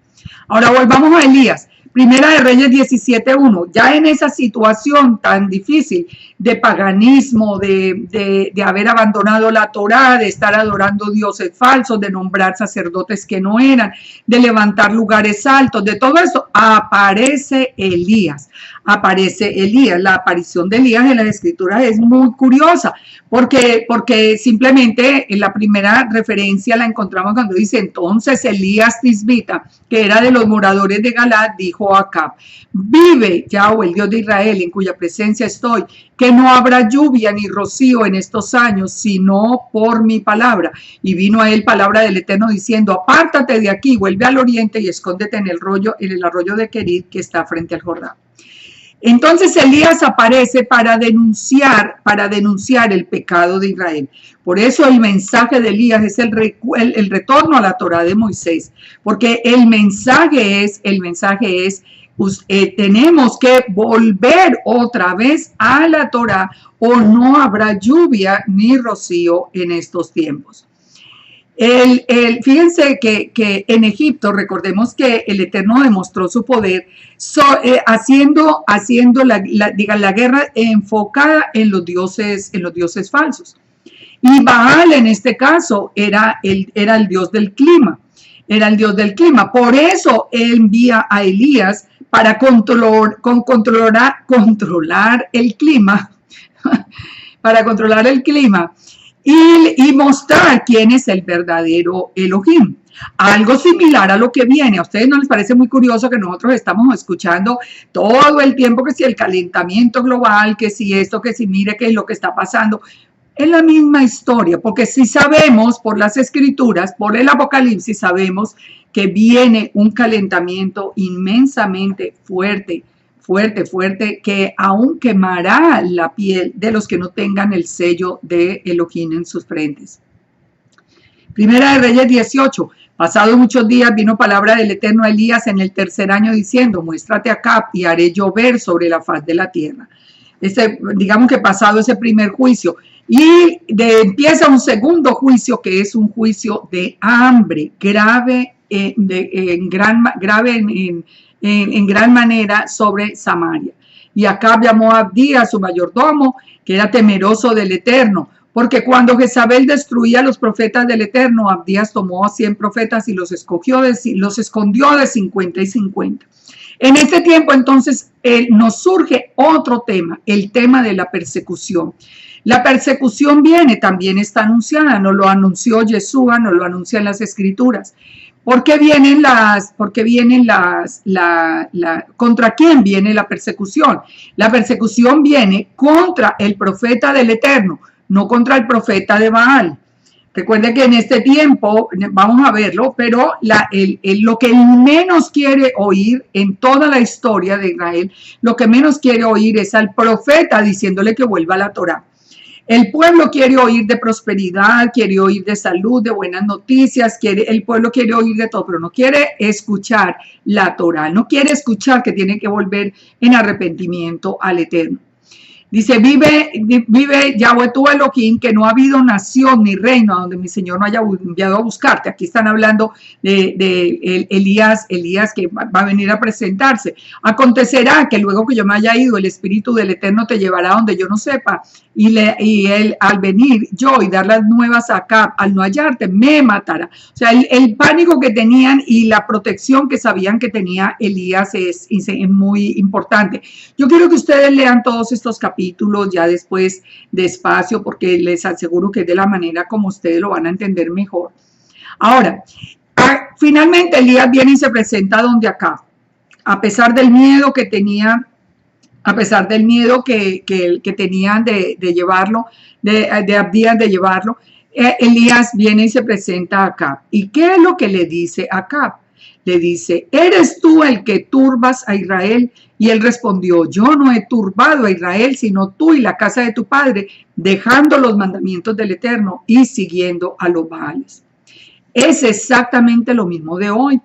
Ahora volvamos a Elías. Primera de Reyes 17:1, ya en esa situación tan difícil de paganismo, de haber abandonado la Torá, de estar adorando dioses falsos, de nombrar sacerdotes que no eran, de levantar lugares altos, de todo eso, aparece Elías. La aparición de Elías en las Escrituras es muy curiosa, porque simplemente en la primera referencia la encontramos cuando dice, entonces Elías Tisbita, que era de los moradores de Galad, dijo a Acab, vive Yahweh, el Dios de Israel, en cuya presencia estoy, que no habrá lluvia ni rocío en estos años, sino por mi palabra. Y vino a él palabra del Eterno diciendo, apártate de aquí, vuelve al oriente y escóndete en el arroyo de Kerit que está frente al Jordán. Entonces Elías aparece para denunciar el pecado de Israel. Por eso el mensaje de Elías es el retorno a la Torá de Moisés, porque el mensaje es tenemos que volver otra vez a la Torá o no habrá lluvia ni rocío en estos tiempos. Fíjense que en Egipto, recordemos que el Eterno demostró su poder haciendo la guerra enfocada en los dioses falsos. Y Baal en este caso era el dios del clima. Por eso él envía a Elías para controlar el clima, para controlar el clima. Y mostrar quién es el verdadero Elohim. Algo similar a lo que viene. ¿A ustedes no les parece muy curioso que nosotros estamos escuchando todo el tiempo que si el calentamiento global, que si esto, que si mire qué es lo que está pasando? Es la misma historia, porque si sabemos por las escrituras, por el Apocalipsis, sabemos que viene un calentamiento inmensamente fuerte, fuerte, fuerte, que aún quemará la piel de los que no tengan el sello de Elohim en sus frentes. Primera de Reyes 18. Pasados muchos días vino palabra del Eterno a Elías en el tercer año diciendo, muéstrate acá y haré llover sobre la faz de la tierra. Digamos que pasado ese primer juicio. Y empieza un segundo juicio que es un juicio de hambre grave, en gran manera sobre Samaria. Y Acab llamó a Abdías, su mayordomo, que era temeroso del Eterno, porque cuando Jezabel destruía a los profetas del Eterno, Abdías tomó a 100 profetas y los escondió de 50 y 50. En este tiempo entonces nos surge otro tema, el tema de la persecución. La persecución viene, también está anunciada, nos lo anunció Yeshua, nos lo anuncian las escrituras. ¿Contra quién viene la persecución? La persecución viene contra el profeta del Eterno, no contra el profeta de Baal. Recuerden que en este tiempo, vamos a verlo, pero lo que él menos quiere oír en toda la historia de Israel, lo que menos quiere oír es al profeta diciéndole que vuelva a la Torá. El pueblo quiere oír de prosperidad, quiere oír de salud, de buenas noticias, el pueblo quiere oír de todo, pero no quiere escuchar la Torá, no quiere escuchar que tiene que volver en arrepentimiento al Eterno. Dice, vive Yahweh tu Elohim, que no ha habido nación ni reino a donde mi Señor no haya enviado a buscarte. Aquí están hablando de Elías que va a venir a presentarse. Acontecerá que luego que yo me haya ido, el Espíritu del Eterno te llevará donde yo no sepa. Y él, al venir yo y dar las nuevas acá, al no hallarte, me matará. O sea, el pánico que tenían y la protección que sabían que tenía Elías es muy importante. Yo quiero que ustedes lean todos estos capítulos ya después despacio, porque les aseguro que es de la manera como ustedes lo van a entender mejor. Ahora, finalmente Elías viene y se presenta donde acá, a pesar del miedo que tenía, a pesar del miedo que tenían de llevarlo, de Abdías de llevarlo, Elías viene y se presenta acá. ¿Y qué es lo que le dice acá? Le dice, ¿eres tú el que turbas a Israel? Y él respondió, yo no he turbado a Israel, sino tú y la casa de tu padre, dejando los mandamientos del Eterno y siguiendo a los Baales. Es exactamente lo mismo de hoy.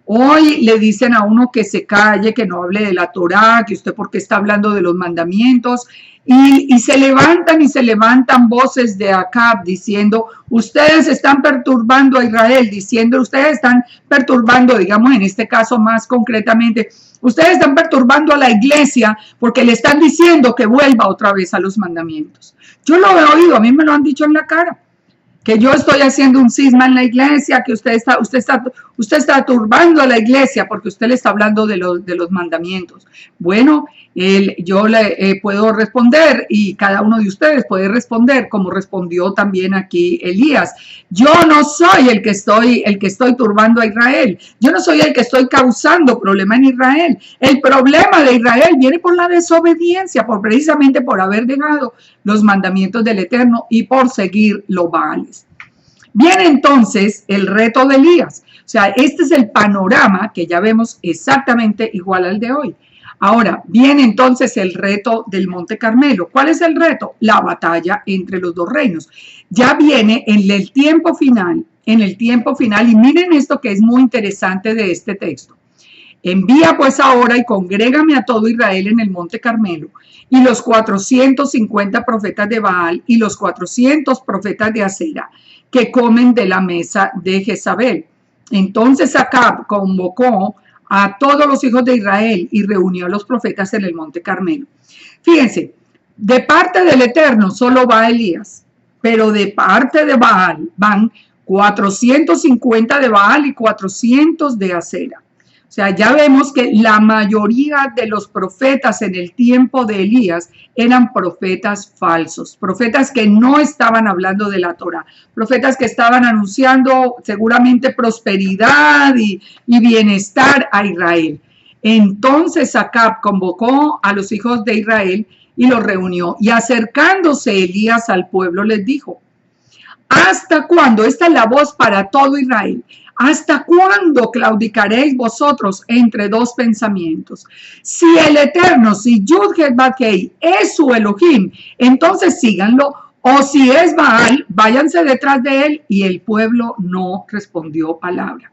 Hoy le dicen a uno que se calle, que no hable de la Torá, que usted porque está hablando de los mandamientos, y se levantan voces de Acab diciendo, ustedes están perturbando a Israel, diciendo, ustedes están perturbando, digamos en este caso más concretamente, ustedes están perturbando a la iglesia porque le están diciendo que vuelva otra vez a los mandamientos. Yo lo he oído, a mí me lo han dicho en la cara, que yo estoy haciendo un cisma en la iglesia, que usted está turbando a la iglesia porque usted le está hablando de los mandamientos. Bueno, yo le puedo responder y cada uno de ustedes puede responder como respondió también aquí Elías. Yo no soy el que estoy turbando a Israel. Yo no soy el que estoy causando problema en Israel. El problema de Israel viene por la desobediencia, precisamente por haber dejado los mandamientos del Eterno y por seguir los Baales. Viene entonces el reto de Elías. O sea, este es el panorama que ya vemos exactamente igual al de hoy. Ahora, viene entonces el reto del Monte Carmelo. ¿Cuál es el reto? La batalla entre los dos reinos. Ya viene en el tiempo final, y miren esto que es muy interesante de este texto. Envía pues ahora y congrégame a todo Israel en el Monte Carmelo, y los 450 profetas de Baal y los 400 profetas de Acera, que comen de la mesa de Jezabel. Entonces Acab convocó a todos los hijos de Israel y reunió a los profetas en el Monte Carmelo. Fíjense, de parte del Eterno solo va Elías, pero de parte de Baal van 450 de Baal y 400 de Acera. O sea, ya vemos que la mayoría de los profetas en el tiempo de Elías eran profetas falsos, profetas que no estaban hablando de la Torá, profetas que estaban anunciando seguramente prosperidad y bienestar a Israel. Entonces Acab convocó a los hijos de Israel y los reunió. Y acercándose Elías al pueblo les dijo: ¿hasta cuándo? Esta es la voz para todo Israel. ¿Hasta cuándo claudicaréis vosotros entre dos pensamientos? Si el Eterno, si Yud-Heh-Vav-Hei es su Elohim, entonces síganlo, o si es Baal, váyanse detrás de él. Y el pueblo no respondió palabra.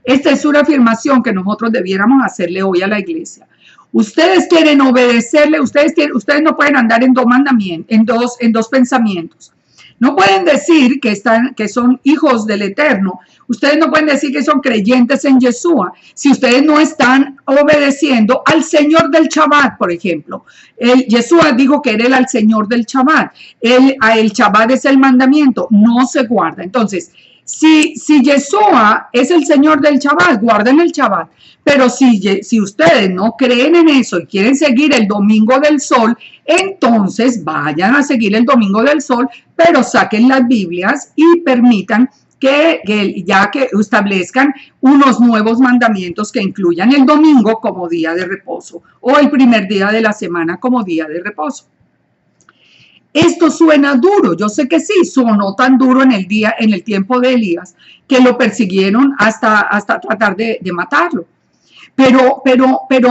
Esta es una afirmación que nosotros debiéramos hacerle hoy a la iglesia. Ustedes quieren obedecerle, ustedes no pueden andar en dos mandamientos, en dos pensamientos. No pueden decir que son hijos del Eterno. Ustedes no pueden decir que son creyentes en Yeshua si ustedes no están obedeciendo al Señor del Shabbat, por ejemplo. Yeshua dijo que era el Señor del Shabbat. El Shabbat es el mandamiento, no se guarda. Entonces, si Yeshua es el Señor del Shabbat, guarden el Shabbat. Pero si ustedes no creen en eso y quieren seguir el domingo del sol, entonces vayan a seguir el domingo del sol, pero saquen las Biblias y permitan que establezcan unos nuevos mandamientos que incluyan el domingo como día de reposo o el primer día de la semana como día de reposo. Esto suena duro, yo sé que sí, sonó tan duro en el tiempo de Elías, que lo persiguieron hasta tratar de matarlo. Pero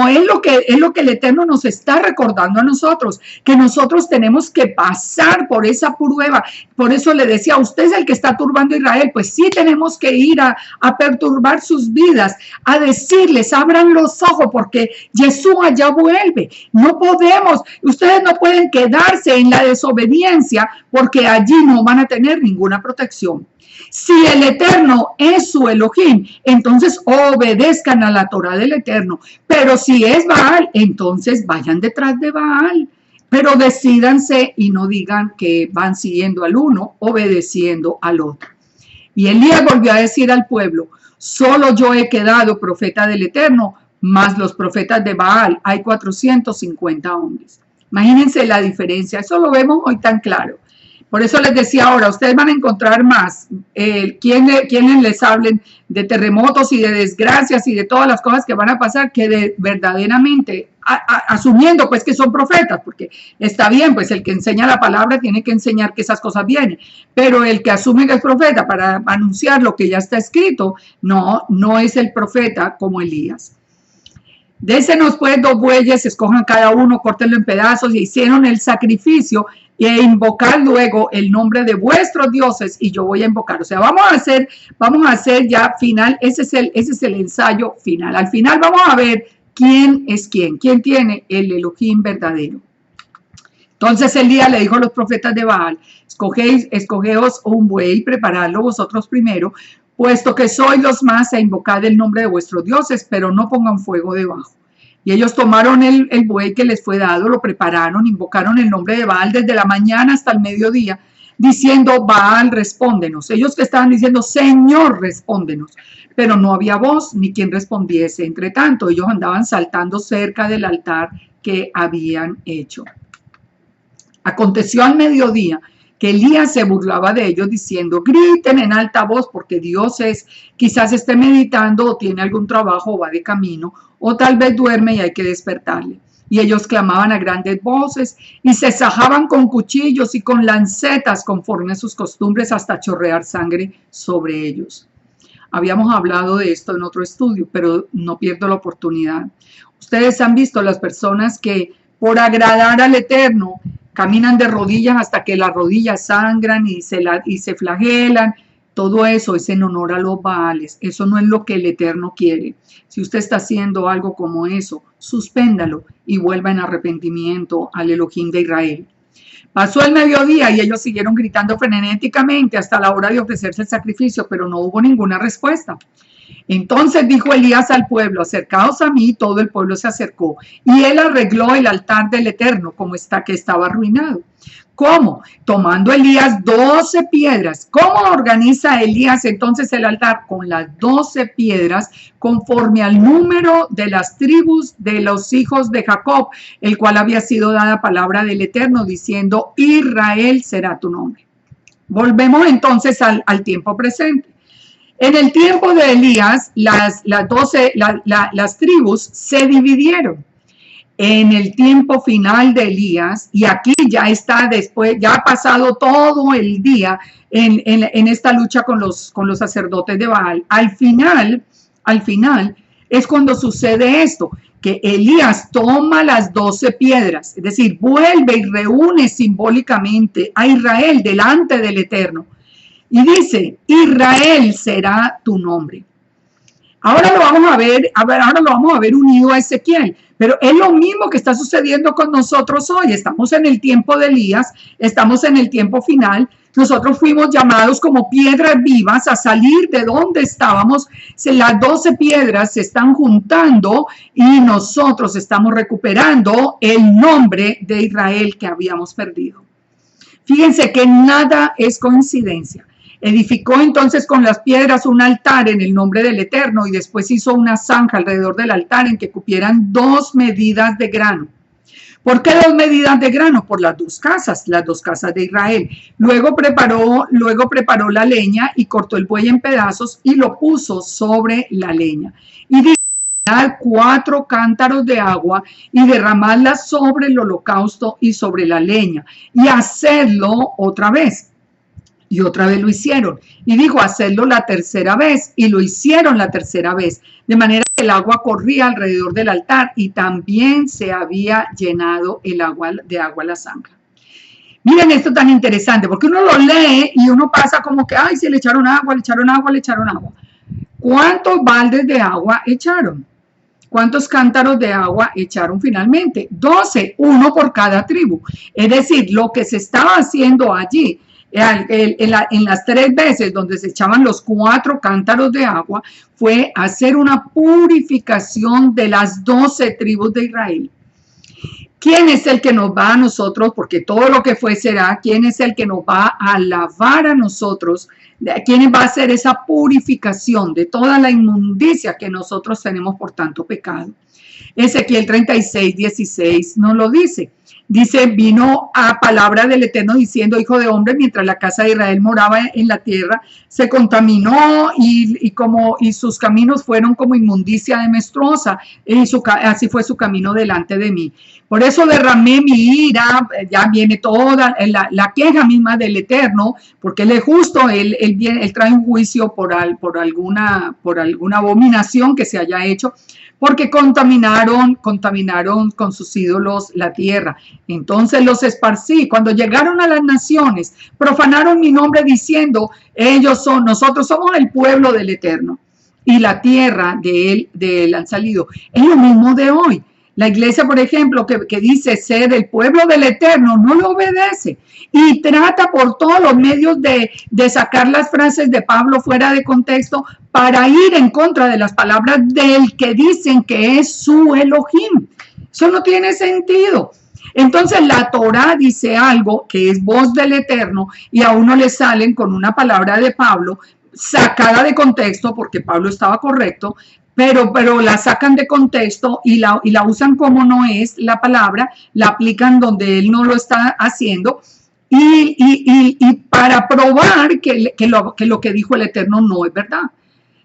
es lo que el Eterno nos está recordando a nosotros, que nosotros tenemos que pasar por esa prueba. Por eso le decía, usted es el que está turbando a Israel, pues sí tenemos que ir a perturbar sus vidas, a decirles, abran los ojos porque Yeshua ya vuelve. No podemos, ustedes no pueden quedarse en la desobediencia porque allí no van a tener ninguna protección. Si el Eterno es su Elohim, entonces obedezcan a la Torah del Eterno. Pero si es Baal, entonces vayan detrás de Baal. Pero decídanse y no digan que van siguiendo al uno, obedeciendo al otro. Y Elías volvió a decir al pueblo: solo yo he quedado profeta del Eterno, más los profetas de Baal hay 450 hombres. Imagínense la diferencia, eso lo vemos hoy tan claro. Por eso les decía ahora, ustedes van a encontrar más quienes les hablen de terremotos y de desgracias y de todas las cosas que van a pasar, que de verdaderamente, asumiendo pues que son profetas, porque está bien, pues el que enseña la palabra tiene que enseñar que esas cosas vienen, pero el que asume que es profeta para anunciar lo que ya está escrito, no es el profeta como Elías. Désenos pues 2 bueyes, escojan cada uno, córtenlo en pedazos, y hicieron el sacrificio e invocar luego el nombre de vuestros dioses y yo voy a invocar. O sea, vamos a hacer ya final, ese es el ensayo final. Al final vamos a ver quién es quién tiene el Elohim verdadero. Entonces Elías le dijo a los profetas de Baal: escogeos un buey, preparadlo vosotros primero, puesto que sois los más, a invocar el nombre de vuestros dioses, pero no pongan fuego debajo. Y ellos tomaron el buey que les fue dado, lo prepararon, invocaron el nombre de Baal desde la mañana hasta el mediodía, diciendo: Baal, respóndenos. Ellos que estaban diciendo: Señor, respóndenos. Pero no había voz ni quien respondiese. Entre tanto, ellos andaban saltando cerca del altar que habían hecho. Aconteció al mediodía que Elías se burlaba de ellos diciendo: griten en alta voz porque Dios quizás esté meditando o tiene algún trabajo o va de camino o tal vez duerme y hay que despertarle. Y ellos clamaban a grandes voces y se sajaban con cuchillos y con lancetas conforme a sus costumbres hasta chorrear sangre sobre ellos. Habíamos hablado de esto en otro estudio, pero no pierdo la oportunidad. Ustedes han visto las personas que por agradar al Eterno caminan de rodillas hasta que las rodillas sangran y se flagelan. Todo eso es en honor a los Baales. Eso no es lo que el Eterno quiere. Si usted está haciendo algo como eso, suspéndalo y vuelva en arrepentimiento al Elohim de Israel. Pasó el mediodía y ellos siguieron gritando frenéticamente hasta la hora de ofrecerse el sacrificio, pero no hubo ninguna respuesta. Entonces dijo Elías al pueblo: acercaos a mí. Todo el pueblo se acercó y él arregló el altar del Eterno que estaba arruinado. ¿Cómo? Tomando Elías 12 piedras. ¿Cómo organiza Elías entonces el altar? Con las 12 piedras conforme al número de las tribus de los hijos de Jacob, el cual había sido dada palabra del Eterno diciendo: Israel será tu nombre. Volvemos entonces al tiempo presente. En el tiempo de Elías, las tribus se dividieron. en el tiempo final de Elías, y aquí ya está después, ya ha pasado todo el día en esta lucha con los sacerdotes de Baal. Al final es cuando sucede esto, que Elías toma las 12 piedras, es decir, vuelve y reúne simbólicamente a Israel delante del Eterno. Y dice, Israel será tu nombre. Ahora lo vamos a ver unido a Ezequiel, pero es lo mismo que está sucediendo con nosotros hoy. Estamos en el tiempo de Elías, estamos en el tiempo final. Nosotros fuimos llamados como piedras vivas a salir de donde estábamos. Las 12 piedras se están juntando y nosotros estamos recuperando el nombre de Israel que habíamos perdido. Fíjense que nada es coincidencia. Edificó entonces con las piedras un altar en el nombre del Eterno y después hizo una zanja alrededor del altar en que cupieran 2 medidas de grano. ¿Por qué 2 medidas de grano? Por las dos casas de Israel. Luego preparó la leña y cortó el buey en pedazos y lo puso sobre la leña. Y dijo, 4 cántaros de agua y derramadla sobre el holocausto y sobre la leña y hacedlo otra vez. Y otra vez lo hicieron. Y dijo, hacedlo la tercera vez. Y lo hicieron la tercera vez. De manera que el agua corría alrededor del altar y también se había llenado el agua la zanja. Miren esto tan interesante, porque uno lo lee y uno pasa como que, ay, se le echaron agua. ¿Cuántos baldes de agua echaron? ¿Cuántos cántaros de agua echaron finalmente? 12, uno por cada tribu. Es decir, lo que se estaba haciendo allí, en las 3 veces donde se echaban los 4 cántaros de agua, fue hacer una purificación de las 12 tribus de Israel. ¿Quién es el que nos va a nosotros? Porque todo lo que fue será. ¿Quién es el que nos va a lavar a nosotros? ¿Quién va a hacer esa purificación de toda la inmundicia que nosotros tenemos por tanto pecado? Ezequiel 36:16 nos lo dice. Dice, vino a palabra del Eterno diciendo, hijo de hombre, mientras la casa de Israel moraba en la tierra, se contaminó y sus caminos fueron como inmundicia de menstruosa, así fue su camino delante de mí. Por eso derramé mi ira, ya viene toda la queja misma del Eterno, porque Él es justo, Él trae un juicio por alguna abominación que se haya hecho, porque contaminaron con sus ídolos la tierra. Entonces los esparcí. Cuando llegaron a las naciones, profanaron mi nombre diciendo, nosotros somos el pueblo del Eterno y la tierra de él han salido. Es lo mismo de hoy. La iglesia, por ejemplo, que dice ser el pueblo del Eterno, no lo obedece y trata por todos los medios de sacar las frases de Pablo fuera de contexto para ir en contra de las palabras del que dicen que es su Elohim. Eso no tiene sentido. Entonces la Torá dice algo que es voz del Eterno y a uno le salen con una palabra de Pablo sacada de contexto porque Pablo estaba correcto, pero la sacan de contexto y la usan como no es la palabra, la aplican donde él no lo está haciendo y para probar que lo que dijo el Eterno no es verdad.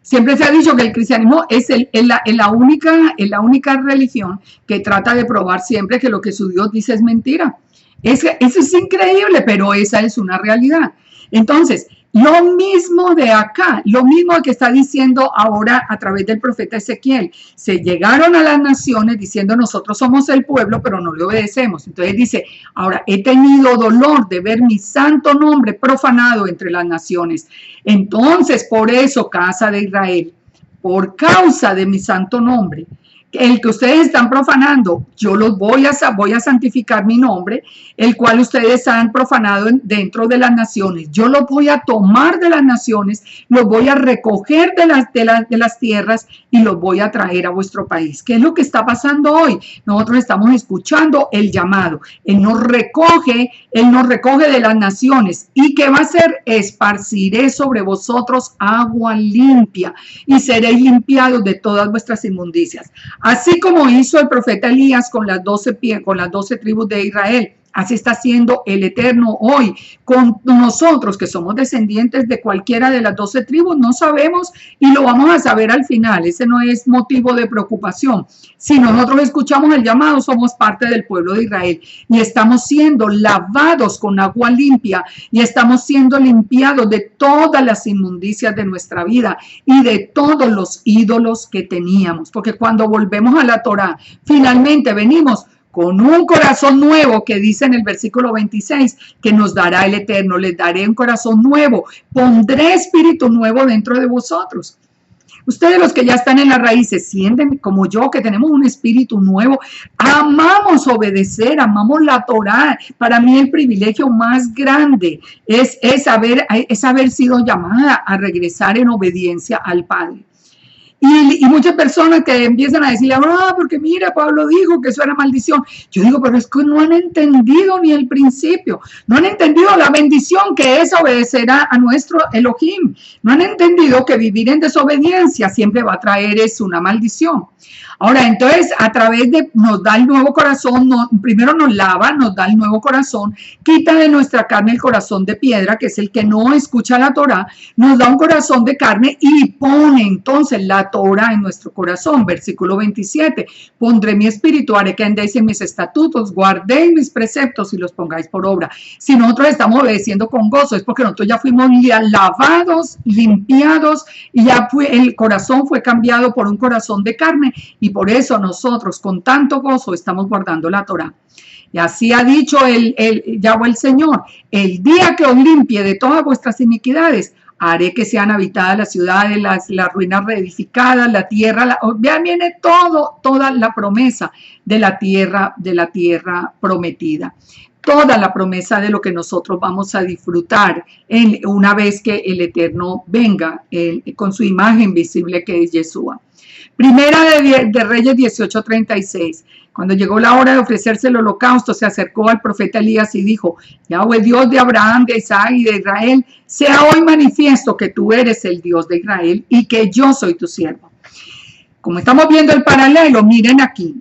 Siempre se ha dicho que el cristianismo es la única religión que trata de probar siempre que lo que su Dios dice es mentira. Eso es increíble, pero esa es una realidad. Entonces, lo mismo de acá, lo mismo que está diciendo ahora a través del profeta Ezequiel. Se llegaron a las naciones diciendo nosotros somos el pueblo, pero no le obedecemos. Entonces dice, ahora he tenido dolor de ver mi santo nombre profanado entre las naciones. Entonces, por eso, casa de Israel, por causa de mi santo nombre, el que ustedes están profanando, yo los voy a santificar mi nombre, el cual ustedes han profanado dentro de las naciones. Yo los voy a tomar de las naciones, los voy a recoger de las tierras y los voy a traer a vuestro país. ¿Qué es lo que está pasando hoy? Nosotros estamos escuchando el llamado. Él nos recoge de las naciones. ¿Y qué va a hacer? Esparciré sobre vosotros agua limpia y seréis limpiados de todas vuestras inmundicias. Así como hizo el profeta Elías con las 12 tribus de Israel. Así está haciendo el Eterno hoy con nosotros, que somos descendientes de cualquiera de las 12 tribus. No sabemos y lo vamos a saber al final. Ese no es motivo de preocupación. Si nosotros escuchamos el llamado, somos parte del pueblo de Israel y estamos siendo lavados con agua limpia y estamos siendo limpiados de todas las inmundicias de nuestra vida y de todos los ídolos que teníamos. Porque cuando volvemos a la Torá, finalmente venimos con un corazón nuevo, que dice en el versículo 26, que nos dará el Eterno. Les daré un corazón nuevo, pondré espíritu nuevo dentro de vosotros. Ustedes, los que ya están en la raíz, se sienten como yo, que tenemos un espíritu nuevo. Amamos obedecer, amamos la Torá. Para mí el privilegio más grande es haber sido llamada a regresar en obediencia al Padre. Y muchas personas que empiezan a decirle, porque mira, Pablo dijo que eso era maldición. Yo digo, pero es que no han entendido ni el principio. No han entendido la bendición que es obedecer a nuestro Elohim. No han entendido que vivir en desobediencia siempre va a traer una maldición. Ahora, entonces, a través de, nos da el nuevo corazón, primero nos lava, nos da el nuevo corazón, quita de nuestra carne el corazón de piedra, que es el que no escucha la Torá, nos da un corazón de carne y pone entonces la Torá en nuestro corazón. Versículo 27, pondré mi espíritu, haré que andéis en mis estatutos, guardéis mis preceptos y los pongáis por obra. Si nosotros estamos obedeciendo con gozo, es porque nosotros ya fuimos lavados, limpiados, y ya el corazón fue cambiado por un corazón de carne, y por eso nosotros con tanto gozo estamos guardando la Torá. Y así ha dicho Yahweh el Señor: el día que os limpie de todas vuestras iniquidades, haré que sean habitadas las ciudades, las ruinas reedificadas, la tierra. Vean, viene toda la promesa de la tierra prometida. Toda la promesa de lo que nosotros vamos a disfrutar una vez que el Eterno venga con su imagen visible, que es Yeshua. Primera de Reyes 18:36. Cuando llegó la hora de ofrecerse el holocausto, se acercó al profeta Elías y dijo: Yahweh, Dios de Abraham, de Isaac y de Israel, sea hoy manifiesto que tú eres el Dios de Israel y que yo soy tu siervo. Como estamos viendo el paralelo, miren aquí.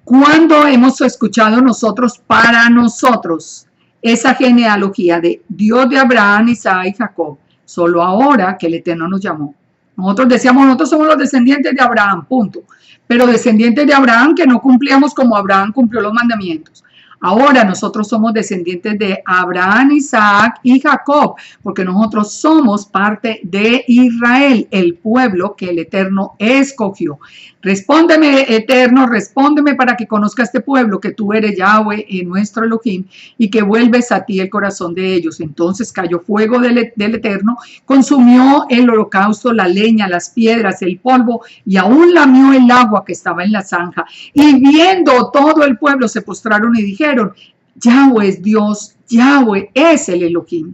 ¿Cuándo hemos escuchado nosotros para nosotros esa genealogía de Dios de Abraham, Isaac y Jacob? Solo ahora que el Eterno nos llamó. Nosotros decíamos, nosotros somos los descendientes de Abraham, punto. Pero descendientes de Abraham que no cumplíamos como Abraham cumplió los mandamientos. Ahora nosotros somos descendientes de Abraham, Isaac y Jacob, porque nosotros somos parte de Israel, el pueblo que el Eterno escogió. Respóndeme, Eterno, respóndeme para que conozca este pueblo, que tú eres Yahweh, nuestro Elohim, y que vuelves a ti el corazón de ellos. Entonces cayó fuego del Eterno, consumió el holocausto, la leña, las piedras, el polvo, y aún lamió el agua que estaba en la zanja. Y viendo todo el pueblo, se postraron y dijeron: Yahweh es Dios, Yahweh es el Elohim.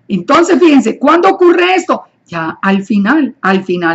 Entonces, fíjense, ¿cuándo ocurre esto? Ya al final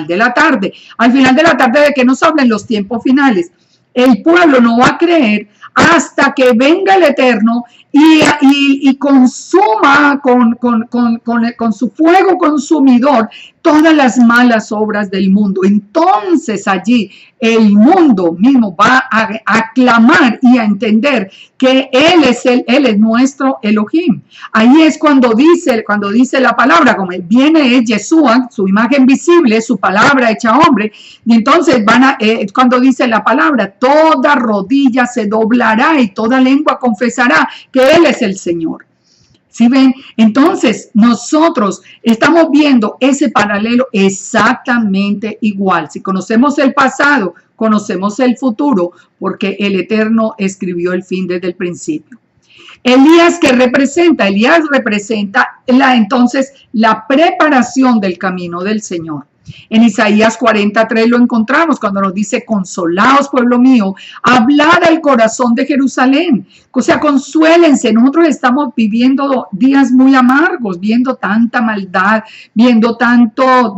de la tarde. Al final de la tarde, ¿de qué nos hablan los tiempos finales? El pueblo no va a creer hasta que venga el Eterno y consuma con su fuego consumidor todas las malas obras del mundo. Entonces allí el mundo mismo va a clamar y a entender que Él es nuestro Elohim. Ahí es cuando dice la palabra, como viene Yeshua, su imagen visible, su palabra hecha hombre, y entonces cuando dice la palabra, toda rodilla se doblará y toda lengua confesará que Él es el Señor. ¿Sí ven? Entonces, nosotros estamos viendo ese paralelo exactamente igual. Si conocemos el pasado, conocemos el futuro, porque el Eterno escribió el fin desde el principio. Elías representa entonces la preparación del camino del Señor. En Isaías 43 lo encontramos cuando nos dice: consolaos, pueblo mío, hablad al corazón de Jerusalén. O sea, consuélense. Nosotros estamos viviendo días muy amargos, viendo tanta maldad, viendo tanto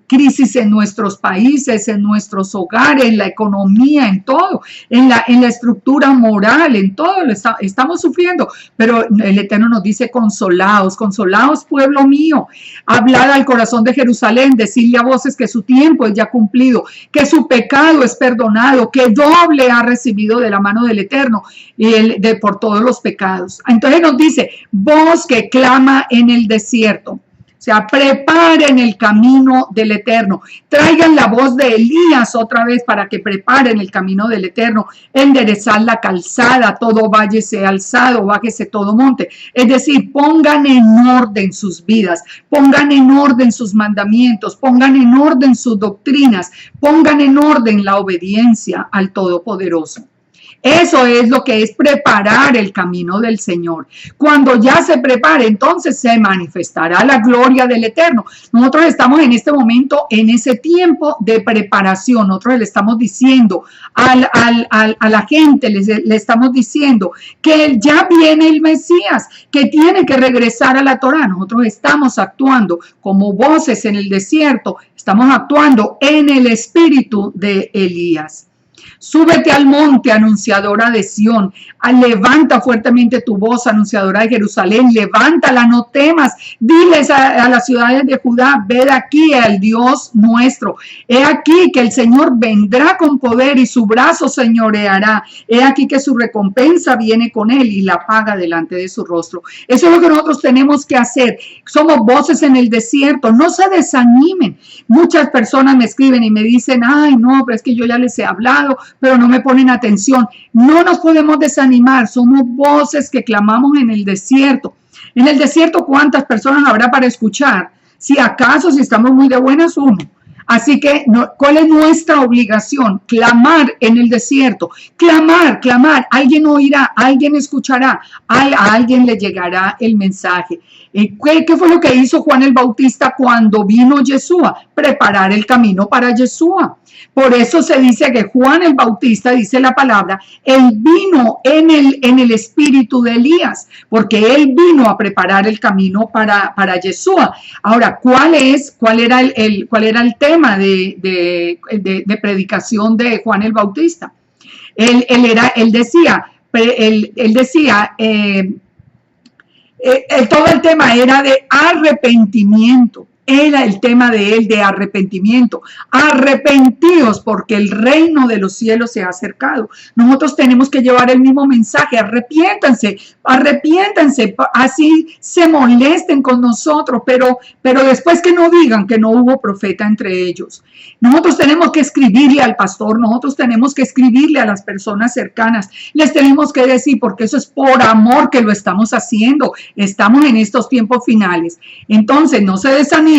crisis en nuestros países, en nuestros hogares, en la economía, en todo, en la estructura moral, en todo estamos sufriendo. Pero el Eterno nos dice: consolaos, pueblo mío, hablad al corazón de Jerusalén. Jerusalén, decirle a voces que su tiempo es ya cumplido, que su pecado es perdonado, que doble ha recibido de la mano del Eterno por todos los pecados. Entonces nos dice, voz que clama en el desierto. O sea, preparen el camino del Eterno. Traigan la voz de Elías otra vez para que preparen el camino del Eterno. Enderezar la calzada, todo valle sea alzado, bájese todo monte. Es decir, pongan en orden sus vidas, pongan en orden sus mandamientos, pongan en orden sus doctrinas, pongan en orden la obediencia al Todopoderoso. Eso es lo que es preparar el camino del Señor. Cuando ya se prepare, entonces se manifestará la gloria del Eterno. Nosotros estamos en este momento, en ese tiempo de preparación. Nosotros le estamos diciendo a la gente, le estamos diciendo que ya viene el Mesías, que tiene que regresar a la Torá. Nosotros estamos actuando como voces en el desierto, estamos actuando en el espíritu de Elías. Súbete al monte, anunciadora de Sión. Levanta fuertemente tu voz, anunciadora de Jerusalén. Levántala, no temas. Diles a las ciudades de Judá, ved aquí al Dios nuestro. He aquí que el Señor vendrá con poder y su brazo señoreará. He aquí que su recompensa viene con él y la paga delante de su rostro. Eso es lo que nosotros tenemos que hacer. Somos voces en el desierto. No se desanimen. Muchas personas me escriben y me dicen, ay, no, pero es que yo ya les he hablado, pero no me ponen atención. No nos podemos desanimar, somos voces que clamamos en el desierto. En el desierto, ¿cuántas personas habrá para escuchar? Si acaso, si estamos muy de buenas, uno. Así que, ¿cuál es nuestra obligación? Clamar en el desierto. Clamar, clamar. Alguien oirá, alguien escuchará, a alguien le llegará el mensaje. ¿Qué fue lo que hizo Juan el Bautista cuando vino Yeshua? Preparar el camino para Yeshua. Por eso se dice que Juan el Bautista, dice la palabra, él vino en el espíritu de Elías, porque él vino a preparar el camino para Yeshua. Ahora, ¿cuál era el tema de predicación de Juan el Bautista? Él decía, todo el tema era de arrepentimiento. Era el tema de él, de arrepentimiento. Arrepentíos porque el reino de los cielos se ha acercado. Nosotros tenemos que llevar el mismo mensaje. Arrepiéntanse, así se molesten con nosotros, pero después que no digan que no hubo profeta entre ellos. Nosotros tenemos que escribirle al pastor, nosotros tenemos que escribirle a las personas cercanas. Les tenemos que decir, porque eso es por amor que lo estamos haciendo. Estamos en estos tiempos finales. Entonces, no se desanimen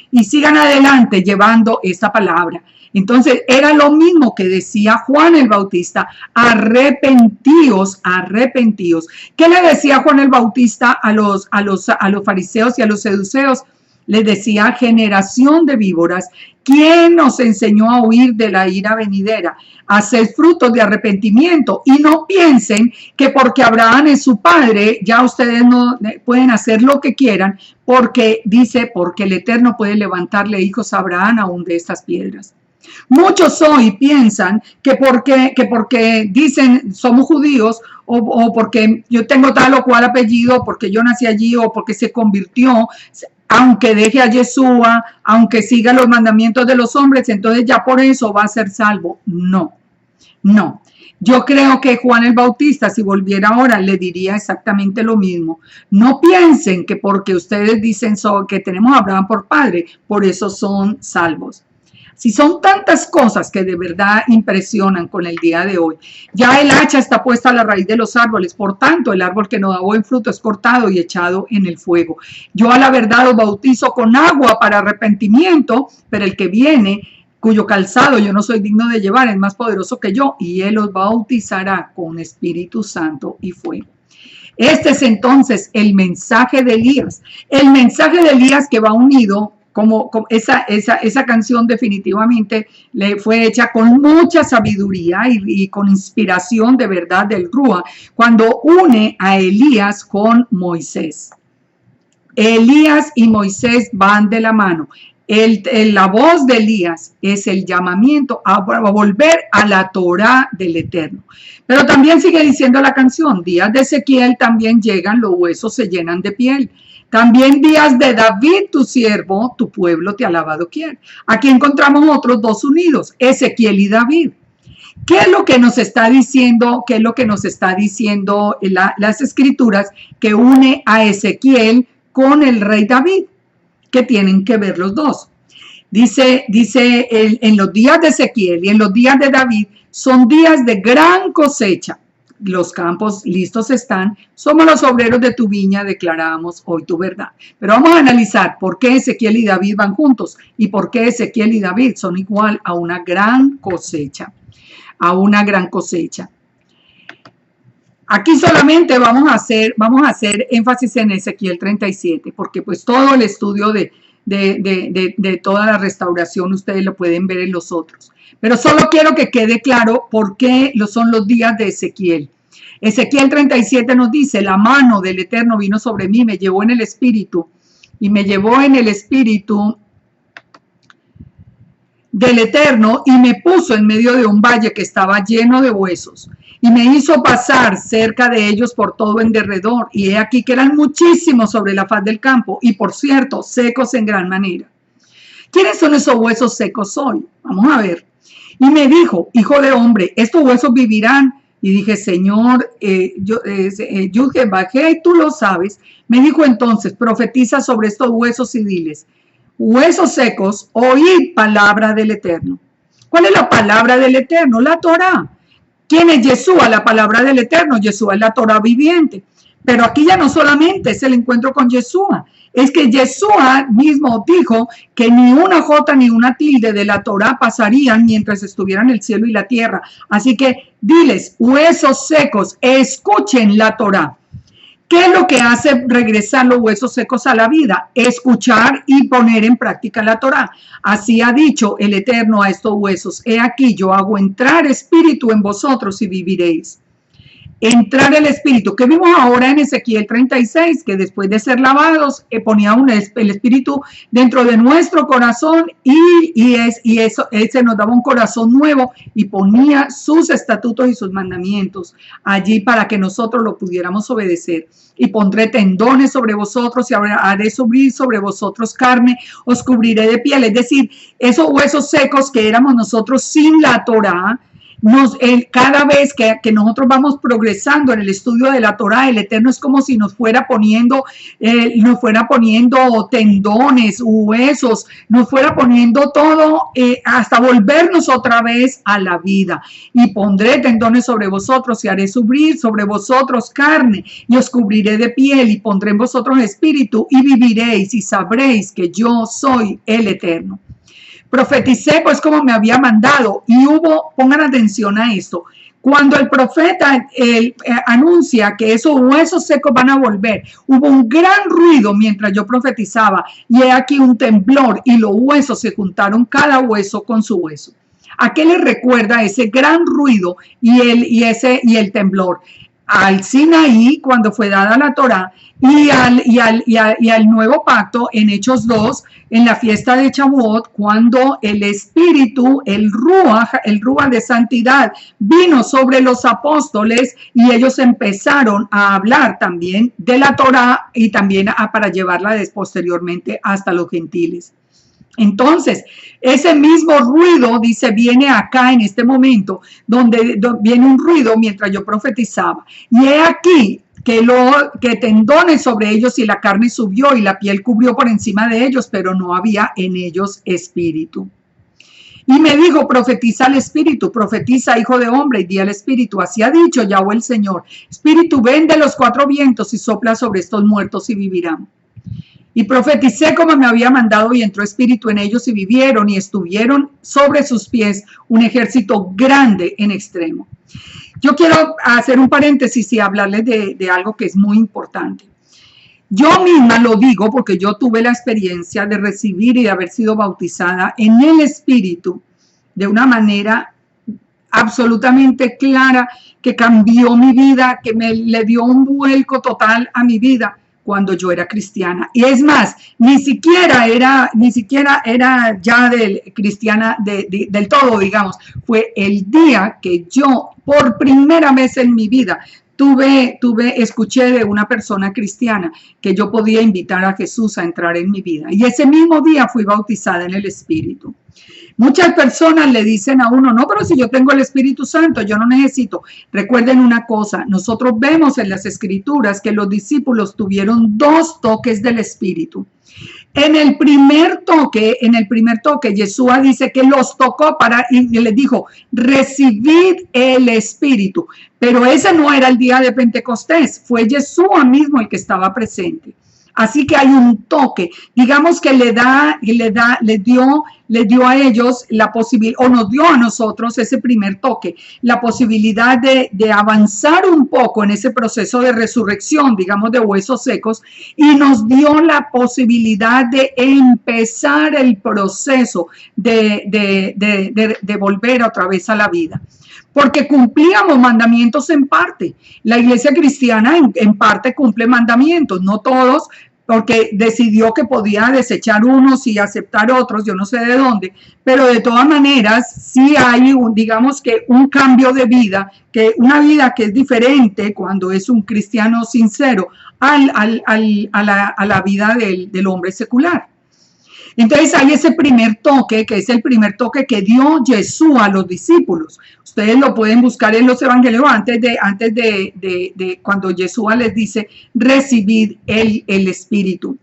y sigan adelante llevando esta palabra. Entonces era lo mismo que decía Juan el Bautista, arrepentíos, arrepentíos. ¿Qué le decía Juan el Bautista a los fariseos y a los seduceos? Les decía, generación de víboras, ¿quién nos enseñó a huir de la ira venidera? Haced frutos de arrepentimiento y no piensen que porque Abraham es su padre, ya ustedes no pueden hacer lo que quieran, porque dice, porque el Eterno puede levantarle hijos a Abraham aún de estas piedras. Muchos hoy piensan que porque dicen somos judíos o porque yo tengo tal o cual apellido, porque yo nací allí o porque se convirtió, aunque deje a Yeshua, aunque siga los mandamientos de los hombres, entonces ya por eso va a ser salvo. No. Yo creo que Juan el Bautista, si volviera ahora, le diría exactamente lo mismo. No piensen que porque ustedes dicen que tenemos a Abraham por padre, por eso son salvos. Si son tantas cosas que de verdad impresionan con el día de hoy. Ya el hacha está puesta a la raíz de los árboles, por tanto el árbol que no da buen fruto es cortado y echado en el fuego. Yo a la verdad os bautizo con agua para arrepentimiento, pero el que viene, cuyo calzado yo no soy digno de llevar, es más poderoso que yo, y él os bautizará con Espíritu Santo y fuego. Este es entonces el mensaje de Elías. El mensaje de Elías que va unido, como esa canción definitivamente le fue hecha con mucha sabiduría y con inspiración de verdad del Rúa, cuando une a Elías con Moisés. Elías y Moisés van de la mano. La voz de Elías es el llamamiento a volver a la Torá del Eterno. Pero también sigue diciendo la canción, días de Ezequiel también llegan, los huesos se llenan de piel. También días de David, tu siervo, tu pueblo te ha alabado quién. Aquí encontramos otros dos unidos, Ezequiel y David. ¿Qué es lo que nos está diciendo? ¿Qué es lo que nos está diciendo las escrituras que une a Ezequiel con el rey David? ¿Qué tienen que ver los dos? Dice en los días de Ezequiel y en los días de David son días de gran cosecha. Los campos listos están, somos los obreros de tu viña, declaramos hoy tu verdad. Pero vamos a analizar por qué Ezequiel y David van juntos y por qué Ezequiel y David son igual a una gran cosecha, Aquí solamente vamos a hacer énfasis en Ezequiel 37, porque pues todo el estudio de toda la restauración ustedes lo pueden ver en los otros. Pero solo quiero que quede claro por qué son los días de Ezequiel. Ezequiel 37 nos dice, la mano del Eterno vino sobre mí, me llevó en el espíritu del Eterno y me puso en medio de un valle que estaba lleno de huesos y me hizo pasar cerca de ellos por todo en derredor y he aquí que eran muchísimos sobre la faz del campo y por cierto secos en gran manera. ¿Quiénes son esos huesos secos hoy? Vamos a ver. Y me dijo, hijo de hombre, estos huesos vivirán. Y dije, Señor, bajé, tú lo sabes. Me dijo entonces, profetiza sobre estos huesos y diles, huesos secos, oíd palabra del Eterno. ¿Cuál es la palabra del Eterno? La Torá. ¿Quién es Yeshua? La palabra del Eterno. Yeshua es la Torá viviente. Pero aquí ya no solamente es el encuentro con Yeshua, es que Yeshua mismo dijo que ni una jota ni una tilde de la Torá pasarían mientras estuvieran el cielo y la tierra. Así que diles, huesos secos, escuchen la Torá. ¿Qué es lo que hace regresar los huesos secos a la vida? Escuchar y poner en práctica la Torá. Así ha dicho el Eterno a estos huesos. He aquí, yo hago entrar espíritu en vosotros y viviréis. Entrar el espíritu, que vimos ahora en Ezequiel 36, que después de ser lavados, ponía el espíritu dentro de nuestro corazón y ese nos daba un corazón nuevo y ponía sus estatutos y sus mandamientos allí para que nosotros lo pudiéramos obedecer. Y pondré tendones sobre vosotros y haré subir sobre vosotros carne, os cubriré de piel. Es decir, esos huesos secos que éramos nosotros sin la Torá, cada vez que nosotros vamos progresando en el estudio de la Torá, el Eterno es como si nos fuera poniendo tendones, huesos, nos fuera poniendo todo hasta volvernos otra vez a la vida. Y pondré tendones sobre vosotros y haré subir sobre vosotros carne y os cubriré de piel y pondré en vosotros espíritu y viviréis y sabréis que yo soy el Eterno. Profeticé pues como me había mandado y pongan atención a esto, cuando el profeta anuncia que esos huesos secos van a volver, hubo un gran ruido mientras yo profetizaba y he aquí un temblor y los huesos se juntaron cada hueso con su hueso. ¿A qué le recuerda ese gran ruido y el temblor? Al Sinaí, cuando fue dada la Torá, y al nuevo pacto en Hechos 2, en la fiesta de Shavuot, cuando el Espíritu, el Ruach de santidad, vino sobre los apóstoles y ellos empezaron a hablar también de la Torá y también para llevarla posteriormente hasta los gentiles. Entonces, ese mismo ruido, dice, viene acá en este momento, donde viene un ruido mientras yo profetizaba. Y he aquí que tendones sobre ellos y la carne subió y la piel cubrió por encima de ellos, pero no había en ellos espíritu. Y me dijo, profetiza al espíritu, profetiza, hijo de hombre, y di al espíritu, así ha dicho Yahweh el Señor, espíritu, ven de los cuatro vientos y sopla sobre estos muertos y vivirán. Y profeticé como me había mandado y entró espíritu en ellos y vivieron y estuvieron sobre sus pies un ejército grande en extremo. Yo quiero hacer un paréntesis y hablarles de algo que es muy importante. Yo misma lo digo porque yo tuve la experiencia de recibir y de haber sido bautizada en el espíritu de una manera absolutamente clara que cambió mi vida, que le dio un vuelco total a mi vida cuando yo era cristiana. Y es más, ni siquiera era ya cristiana del todo, digamos. Fue el día que yo, por primera vez en mi vida, escuché de una persona cristiana que yo podía invitar a Jesús a entrar en mi vida. Y ese mismo día fui bautizada en el Espíritu. Muchas personas le dicen a uno, no, pero si yo tengo el Espíritu Santo, yo no necesito. Recuerden una cosa, nosotros vemos en las Escrituras que los discípulos tuvieron 2 toques del Espíritu. En el primer toque, Yeshua dice que los tocó y les dijo, recibid el Espíritu. Pero ese no era el día de Pentecostés, fue Yeshua mismo el que estaba presente. Así que hay un toque, digamos que le dio a ellos la posibilidad, o nos dio a nosotros ese primer toque, la posibilidad de avanzar un poco en ese proceso de resurrección, digamos, de huesos secos, y nos dio la posibilidad de empezar el proceso de volver otra vez a la vida. Porque cumplíamos mandamientos en parte. La iglesia cristiana en parte cumple mandamientos, no todos, porque decidió que podía desechar unos y aceptar otros, yo no sé de dónde, pero de todas maneras sí hay digamos que un cambio de vida, que una vida que es diferente cuando es un cristiano sincero a la vida del hombre secular. Entonces hay ese primer toque, que es el primer toque que dio Yeshua a los discípulos. Ustedes lo pueden buscar en los evangelios antes de cuando Yeshua les dice, recibid el Espíritu.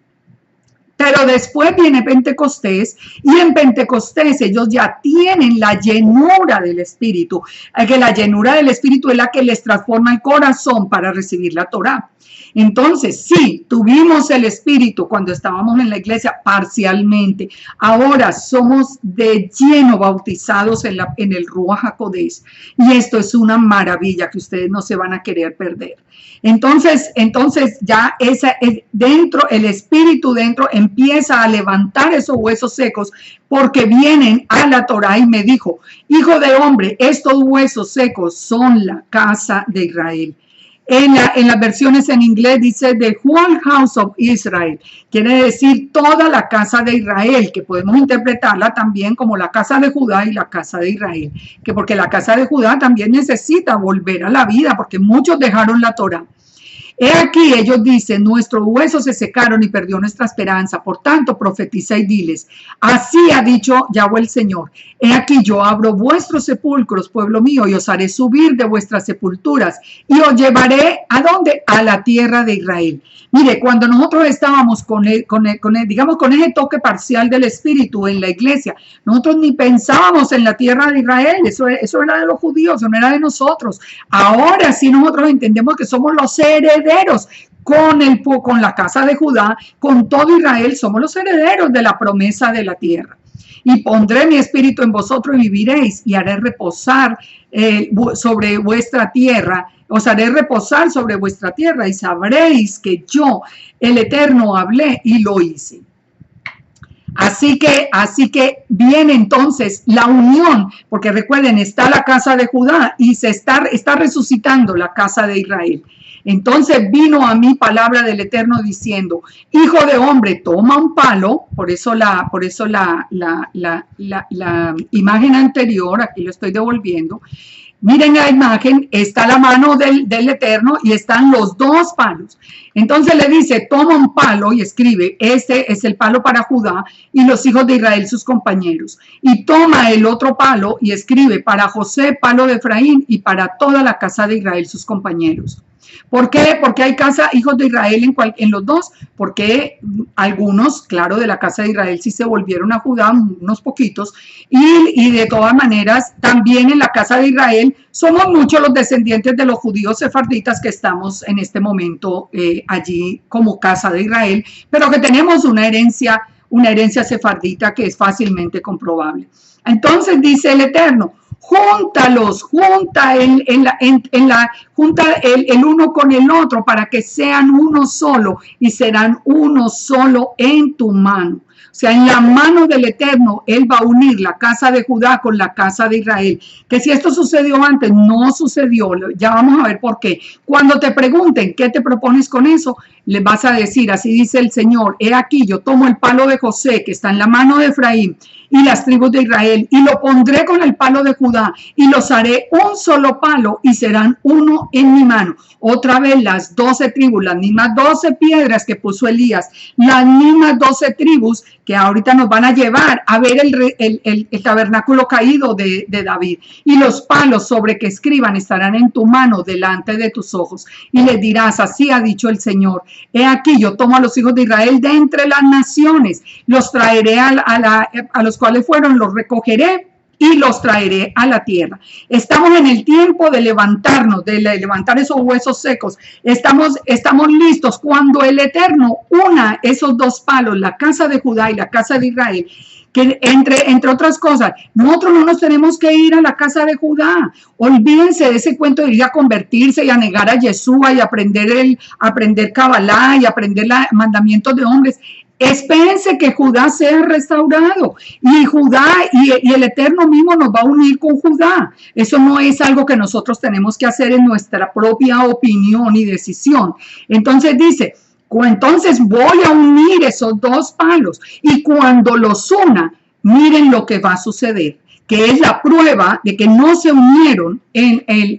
Pero después viene Pentecostés y en Pentecostés ellos ya tienen la llenura del Espíritu, que la llenura del Espíritu es la que les transforma el corazón para recibir la Torá. Entonces, sí, tuvimos el Espíritu cuando estábamos en la iglesia parcialmente. Ahora somos de lleno bautizados en el Ruach HaKodesh. Y esto es una maravilla que ustedes no se van a querer perder. Entonces ya el Espíritu dentro empieza a levantar esos huesos secos porque vienen a la Torá y me dijo, hijo de hombre, estos huesos secos son la casa de Israel. En las versiones en inglés dice The Whole House of Israel, quiere decir toda la casa de Israel, que podemos interpretarla también como la casa de Judá y la casa de Israel, que porque la casa de Judá también necesita volver a la vida, porque muchos dejaron la Torá. He aquí, ellos dicen, nuestros huesos se secaron y perdió nuestra esperanza. Por tanto, profetiza y diles, así ha dicho Yahweh el Señor. He aquí, yo abro vuestros sepulcros, pueblo mío, y os haré subir de vuestras sepulturas y os llevaré, ¿a dónde? A la tierra de Israel. Mire, cuando nosotros estábamos con ese toque parcial del Espíritu en la iglesia, nosotros ni pensábamos en la tierra de Israel, eso era de los judíos, eso no era de nosotros. Ahora sí nosotros entendemos que somos los herederos con la casa de Judá, con todo Israel, somos los herederos de la promesa de la tierra. Y pondré mi espíritu en vosotros y viviréis, y haré reposar sobre vuestra tierra, os haré reposar sobre vuestra tierra, y sabréis que yo, el Eterno, hablé y lo hice. Así que viene entonces la unión, porque recuerden, está la casa de Judá y se está resucitando la casa de Israel. Entonces vino a mí palabra del Eterno diciendo, hijo de hombre, toma un palo, por eso la imagen anterior, aquí lo estoy devolviendo. Miren la imagen, está la mano del Eterno y están los 2 palos. Entonces le dice, toma un palo y escribe, este es el palo para Judá y los hijos de Israel, sus compañeros. Y toma el otro palo y escribe, para José, palo de Efraín, y para toda la casa de Israel, sus compañeros. ¿Por qué? Porque hay hijos de Israel en los 2, porque algunos, claro, de la casa de Israel sí se volvieron a Judá, unos poquitos, y de todas maneras también en la casa de Israel somos muchos los descendientes de los judíos sefarditas que estamos en este momento allí como casa de Israel, pero que tenemos una herencia sefardita que es fácilmente comprobable. Entonces dice el Eterno, júntalos, junta el uno con el otro para que sean uno solo y serán uno solo en tu mano. O sea, en la mano del Eterno, Él va a unir la casa de Judá con la casa de Israel. Que si esto sucedió antes, no sucedió. Ya vamos a ver por qué. Cuando te pregunten qué te propones con eso, les vas a decir, así dice el Señor, he aquí, yo tomo el palo de José, que está en la mano de Efraín, y las tribus de Israel, y lo pondré con el palo de Judá, y los haré un solo palo, y serán uno en mi mano. Otra vez las 12 tribus, las mismas 12 piedras que puso Elías, las mismas 12 tribus que ahorita nos van a llevar a ver el tabernáculo caído de David. Y los palos sobre que escriban estarán en tu mano delante de tus ojos. Y les dirás, así ha dicho el Señor, he aquí yo tomo a los hijos de Israel de entre las naciones, los traeré a los cuales fueron, los recogeré y los traeré a la tierra. Estamos en el tiempo de levantarnos, de levantar esos huesos secos. Estamos listos cuando el Eterno una esos dos palos, la casa de Judá y la casa de Israel, que entre otras cosas, nosotros no nos tenemos que ir a la casa de Judá. Olvídense de ese cuento de ir a convertirse y a negar a Yeshua y aprender Kabbalah y aprender los mandamientos de hombres. Espérense que Judá sea restaurado y Judá y el Eterno mismo nos va a unir con Judá. Eso no es algo que nosotros tenemos que hacer en nuestra propia opinión y decisión. Entonces dice, entonces voy a unir esos dos palos y cuando los una, miren lo que va a suceder, que es la prueba de que no se unieron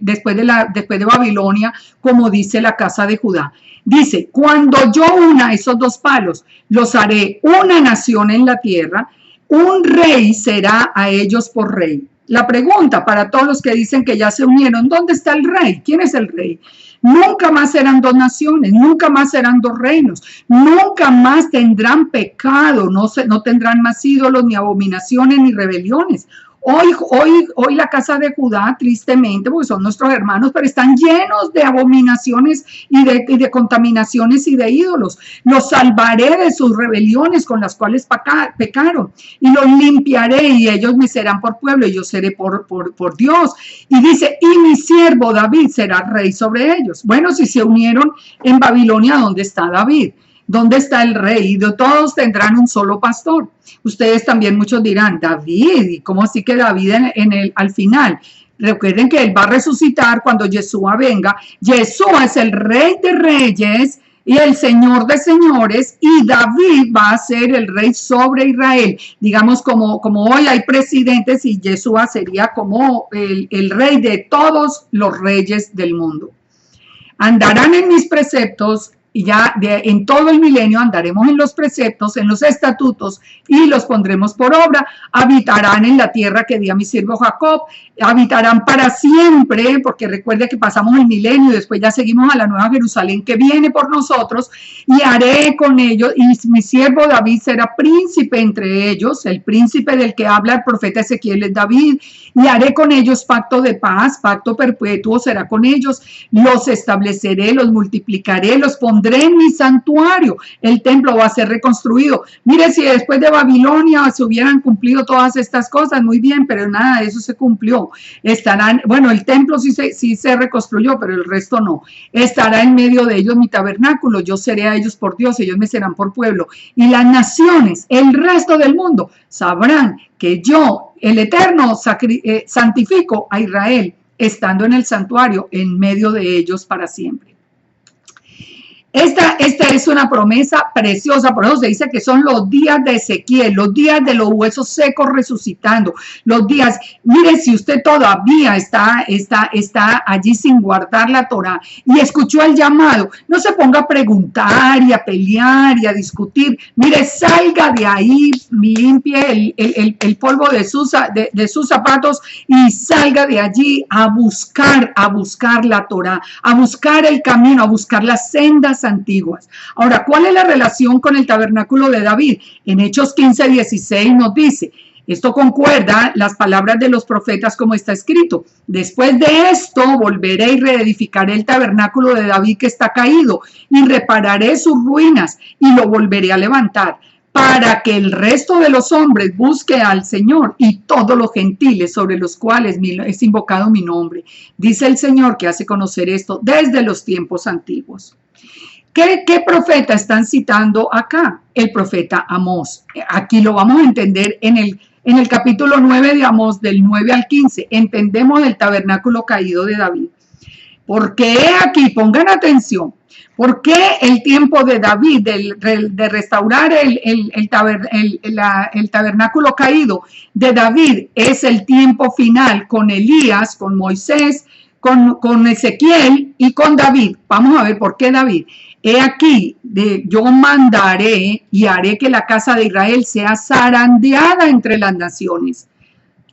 después de Babilonia, como dice la casa de Judá. Dice, cuando yo una esos dos palos, los haré una nación en la tierra, un rey será a ellos por rey. La pregunta para todos los que dicen que ya se unieron, ¿dónde está el rey? ¿Quién es el rey? Nunca más serán dos naciones, nunca más serán dos reinos, nunca más tendrán pecado, no tendrán más ídolos, ni abominaciones, ni rebeliones. Hoy la casa de Judá, tristemente, porque son nuestros hermanos, pero están llenos de abominaciones y de contaminaciones y de ídolos. Los salvaré de sus rebeliones con las cuales pecaron y los limpiaré y ellos me serán por pueblo y yo seré por Dios. Y dice, y mi siervo David será rey sobre ellos. Bueno, si se unieron en Babilonia, ¿dónde está David? ¿Dónde está el rey? Y todos tendrán un solo pastor. Ustedes también muchos dirán, David, ¿y cómo así que David al final? Recuerden que él va a resucitar cuando Yeshua venga. Yeshua es el rey de reyes y el señor de señores y David va a ser el rey sobre Israel. Digamos como hoy hay presidentes y Yeshua sería como el rey de todos los reyes del mundo. Andarán en mis preceptos. Y ya en todo el milenio andaremos en los preceptos, en los estatutos y los pondremos por obra. Habitarán en la tierra que di a mi siervo Jacob. Habitarán para siempre, porque recuerde que pasamos el milenio y después ya seguimos a la nueva Jerusalén que viene por nosotros. Y haré con ellos, y mi siervo David será príncipe entre ellos. El príncipe del que habla el profeta Ezequiel es David. Y haré con ellos pacto de paz, pacto perpetuo será con ellos. Los estableceré, los multiplicaré, los pondré en mi santuario. El templo va a ser reconstruido. Mire, si después de Babilonia se hubieran cumplido todas estas cosas, muy bien, pero nada de eso se cumplió. Bueno, el templo sí se reconstruyó, pero el resto no. Estará en medio de ellos mi tabernáculo. Yo seré a ellos por Dios, ellos me serán por pueblo. Y las naciones, el resto del mundo, sabrán que yo, el Eterno, santifico a Israel, estando en el santuario, en medio de ellos para siempre. Esta es una promesa preciosa, por eso se dice que son los días de Ezequiel, los días de los huesos secos resucitando, los días, mire, si usted todavía está allí sin guardar la Torá y escuchó el llamado, no se ponga a preguntar y a pelear y a discutir, mire, salga de ahí, limpie el polvo de sus zapatos y salga de allí a buscar la Torá, a buscar el camino, a buscar las sendas antiguas. Ahora, ¿cuál es la relación con el tabernáculo de David? En Hechos 15:16 nos dice, esto concuerda las palabras de los profetas como está escrito. Después de esto volveré y reedificaré el tabernáculo de David que está caído y repararé sus ruinas y lo volveré a levantar para que el resto de los hombres busque al Señor y todos los gentiles sobre los cuales es invocado mi nombre. Dice el Señor que hace conocer esto desde los tiempos antiguos. ¿Qué profeta están citando acá? El profeta Amós. Aquí lo vamos a entender en el capítulo 9 de Amós, del 9 al 15. Entendemos el tabernáculo caído de David. Porque aquí, pongan atención, ¿por qué el tiempo de David, de restaurar el tabernáculo caído de David, es el tiempo final con Elías, con Moisés, con Ezequiel y con David? Vamos a ver por qué David. He aquí, yo mandaré y haré que la casa de Israel sea zarandeada entre las naciones.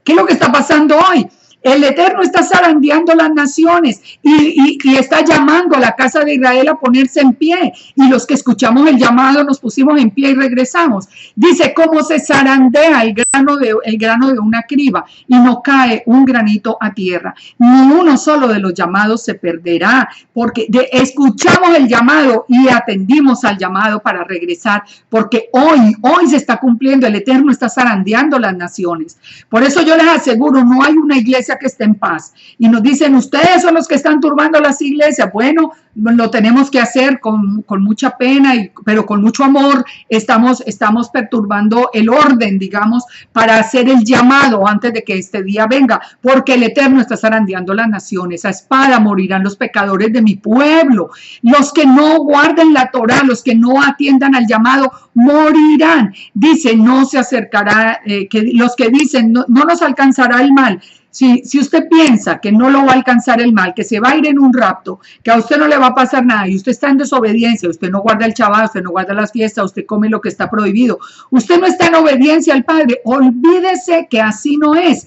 ¿Qué es lo que está pasando hoy? El Eterno está zarandeando las naciones y está llamando a la casa de Israel a ponerse en pie. Y los que escuchamos el llamado nos pusimos en pie y regresamos. Dice cómo se zarandea el grano de una criba y no cae un granito a tierra. Ni uno solo de los llamados se perderá, porque escuchamos el llamado y atendimos al llamado para regresar, porque hoy se está cumpliendo. El Eterno está zarandeando las naciones. Por eso yo les aseguro, no hay una iglesia que esté en paz. Y nos dicen, ustedes son los que están turbando las iglesias. Bueno, lo tenemos que hacer con mucha pena, pero con mucho amor. Estamos perturbando el orden, digamos, para hacer el llamado antes de que este día venga, porque el Eterno está zarandeando las naciones. A espada morirán los pecadores de mi pueblo. Los que no guarden la Torá, los que no atiendan al llamado, morirán. Dice, no se acercará, los que dicen, no nos alcanzará el mal. Si usted piensa que no lo va a alcanzar el mal, que se va a ir en un rapto, que a usted no le va a pasar nada y usted está en desobediencia, usted no guarda el Shabbat, usted no guarda las fiestas, usted come lo que está prohibido, usted no está en obediencia al Padre, olvídese que así no es.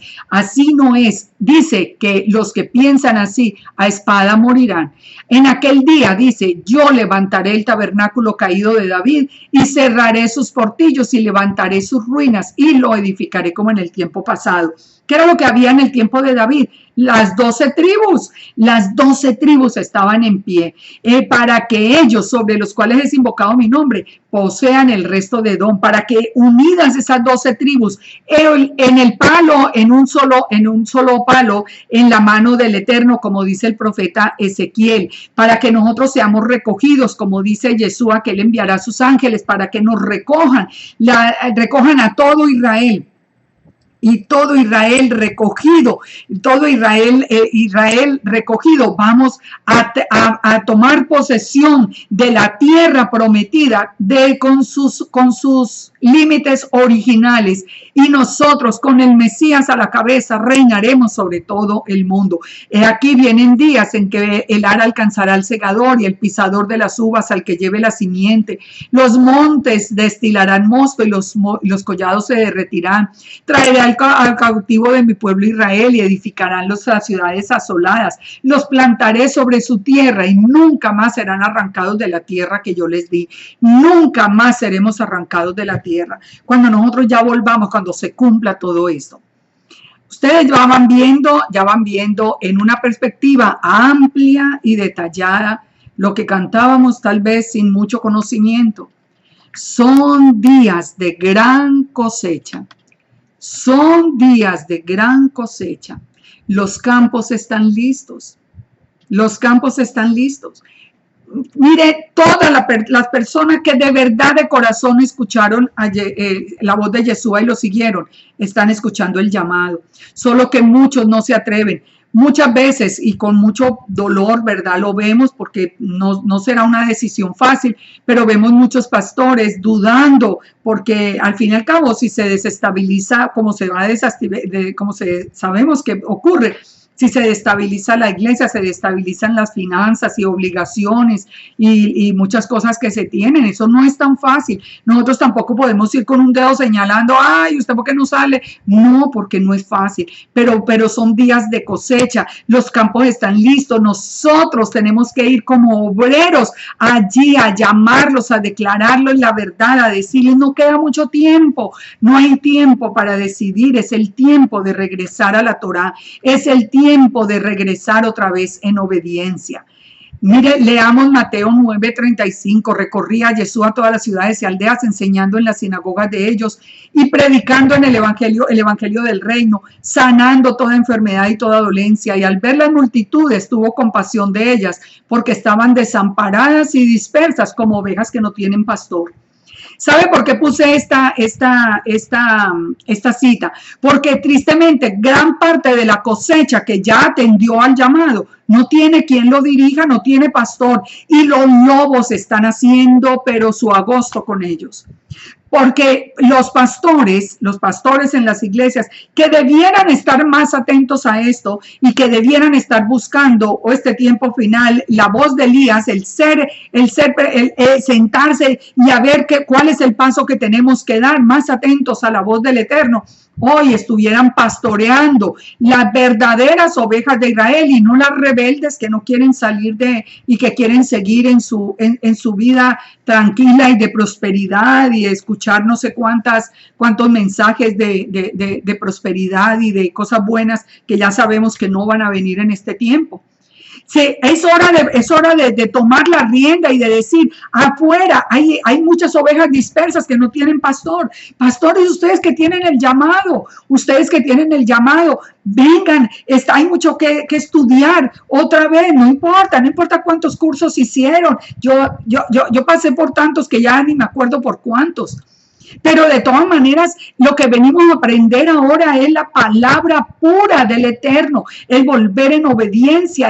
Dice que los que piensan así a espada morirán. En aquel día, dice, yo levantaré el tabernáculo caído de David y cerraré sus portillos y levantaré sus ruinas y lo edificaré como en el tiempo pasado. ¿Qué era lo que había en el tiempo de David? Las 12 tribus estaban en pie para que ellos, sobre los cuales es invocado mi nombre, posean el resto de Edom, para que unidas esas 12 tribus en el palo, en un solo palo, en la mano del Eterno, como dice el profeta Ezequiel, para que nosotros seamos recogidos, como dice Yeshua, que él enviará a sus ángeles para que nos recojan a todo Israel. Y todo Israel recogido, Israel recogido, vamos a tomar posesión de la tierra prometida con sus límites originales, y nosotros con el Mesías a la cabeza reinaremos sobre todo el mundo. Aquí vienen días en que el ara alcanzará al segador y el pisador de las uvas al que lleve la simiente. Los montes destilarán mosto y los collados se derretirán. Traeré al cautivo de mi pueblo Israel y edificarán las ciudades asoladas. Los plantaré sobre su tierra y nunca más serán arrancados de la tierra que yo les di. Nunca más seremos arrancados de la tierra. Cuando nosotros ya volvamos, cuando se cumpla todo esto. Ustedes ya van viendo en una perspectiva amplia y detallada lo que cantábamos tal vez sin mucho conocimiento. Son días de gran cosecha. Son días de gran cosecha. Los campos están listos. Los campos están listos. Mire, todas las personas que de verdad de corazón escucharon la voz de Yeshua y lo siguieron, están escuchando el llamado. Solo que muchos no se atreven. Muchas veces y con mucho dolor, ¿verdad? Lo vemos porque no será una decisión fácil, pero vemos muchos pastores dudando porque al fin y al cabo si se desestabiliza, como sabemos que ocurre, si se destabiliza la iglesia, se destabilizan las finanzas y obligaciones y muchas cosas que se tienen. Eso no es tan fácil. Nosotros tampoco podemos ir con un dedo señalando, ay, ¿usted por qué no sale? No, porque no es fácil. Pero son días de cosecha. Los campos están listos. Nosotros tenemos que ir como obreros allí a llamarlos, a declararlos la verdad, a decirles, no queda mucho tiempo. No hay tiempo para decidir. Es el tiempo de regresar a la Torá. Es el tiempo de regresar otra vez en obediencia. Mire, leamos Mateo 9:35. Recorría Jesús a todas las ciudades y aldeas, enseñando en las sinagogas de ellos y predicando en el evangelio del reino, sanando toda enfermedad y toda dolencia. Y al ver las multitudes, tuvo compasión de ellas, porque estaban desamparadas y dispersas como ovejas que no tienen pastor. ¿Sabe por qué puse esta cita? Porque tristemente gran parte de la cosecha que ya atendió al llamado no tiene quien lo dirija, no tiene pastor, y los lobos están haciendo pero su agosto con ellos. Porque los pastores en las iglesias que debieran estar más atentos a esto y que debieran estar buscando o este tiempo final la voz de Elías, el sentarse y a ver cuál es el paso que tenemos que dar, más atentos a la voz del Eterno, hoy estuvieran pastoreando las verdaderas ovejas de Israel y no las rebeldes que no quieren salir y que quieren seguir en su vida tranquila y de prosperidad y escuchar no sé cuántos mensajes de prosperidad y de cosas buenas que ya sabemos que no van a venir en este tiempo. Sí, es hora de tomar la rienda y de decir, afuera hay muchas ovejas dispersas que no tienen pastor. Pastores, ustedes que tienen el llamado, vengan, hay mucho que estudiar. Otra vez, no importa cuántos cursos hicieron. Yo pasé por tantos que ya ni me acuerdo por cuántos. Pero de todas maneras, lo que venimos a aprender ahora es la palabra pura del Eterno, el volver en obediencia,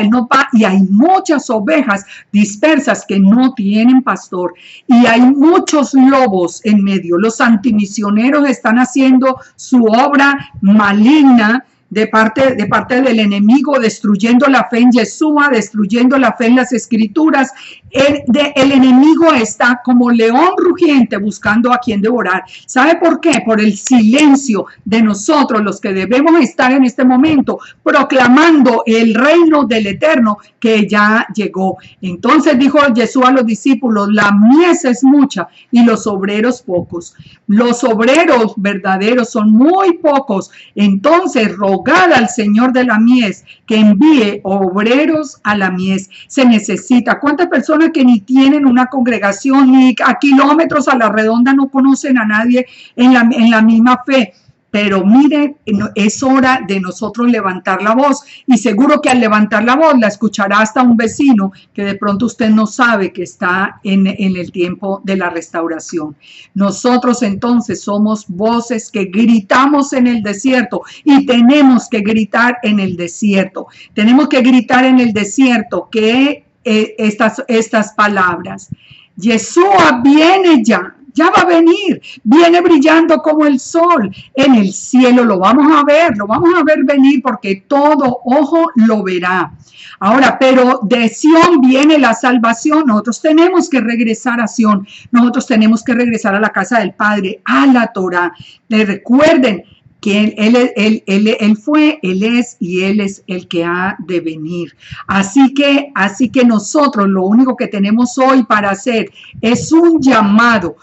y hay muchas ovejas dispersas que no tienen pastor y hay muchos lobos en medio. Los antimisioneros están haciendo su obra maligna de parte del enemigo, destruyendo la fe en Yeshua, destruyendo la fe en las escrituras. El enemigo está como león rugiente buscando a quien devorar. ¿Sabe por qué? Por el silencio de nosotros, los que debemos estar en este momento proclamando el reino del Eterno que ya llegó. Entonces dijo Jesús a los discípulos, la mies es mucha y los obreros pocos. Los obreros verdaderos son muy pocos. Entonces rogad al Señor de la mies que envíe obreros a la mies. Se necesita. ¿Cuántas personas que ni tienen una congregación, ni a kilómetros a la redonda no conocen a nadie en la misma fe? Pero mire, es hora de nosotros levantar la voz, y seguro que al levantar la voz la escuchará hasta un vecino que de pronto usted no sabe que está en el tiempo de la restauración. Nosotros entonces somos voces que gritamos en el desierto, y tenemos que gritar en el desierto. Tenemos que gritar en el desierto que estas palabras. Yeshua viene ya va a venir, viene brillando como el sol en el cielo. Lo vamos a ver venir, porque todo ojo lo verá. Ahora, pero de Sión viene la salvación. Nosotros tenemos que regresar a Sión, nosotros tenemos que regresar a la casa del Padre, a la Torá. Recuerden que él fue, Él es y Él es el que ha de venir. Así que nosotros lo único que tenemos hoy para hacer es un llamado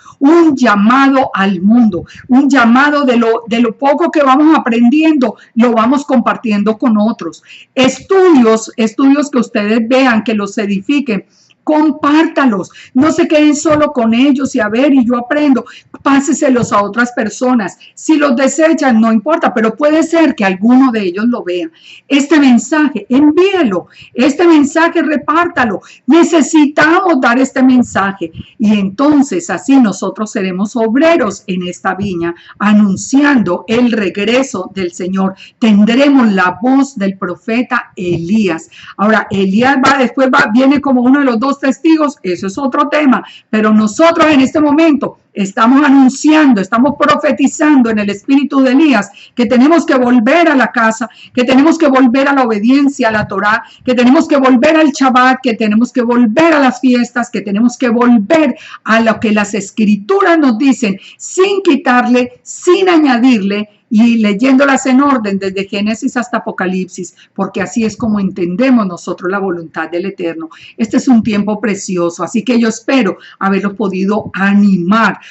al mundo, un llamado de lo poco que vamos aprendiendo, lo vamos compartiendo con otros. Estudios que ustedes vean, que los edifiquen. Compártalos, no se queden solo con ellos y yo aprendo, páseselos a otras personas. Si los desechan, no importa, pero puede ser que alguno de ellos lo vea. Este mensaje, envíelo, este mensaje, repártalo. Necesitamos dar este mensaje, y entonces así nosotros seremos obreros en esta viña, anunciando el regreso del Señor. Tendremos la voz del profeta Elías. Ahora, Elías viene como uno de los dos testigos, eso es otro tema, pero nosotros en este momento estamos anunciando, estamos profetizando en el espíritu de Elías que tenemos que volver a la casa, que tenemos que volver a la obediencia a la Torá, que tenemos que volver al Shabbat, que tenemos que volver a las fiestas, que tenemos que volver a lo que las escrituras nos dicen, sin quitarle, sin añadirle, y leyéndolas en orden desde Génesis hasta Apocalipsis, porque así es como entendemos nosotros la voluntad del Eterno. Este es un tiempo precioso, así que yo espero haberlos podido animarse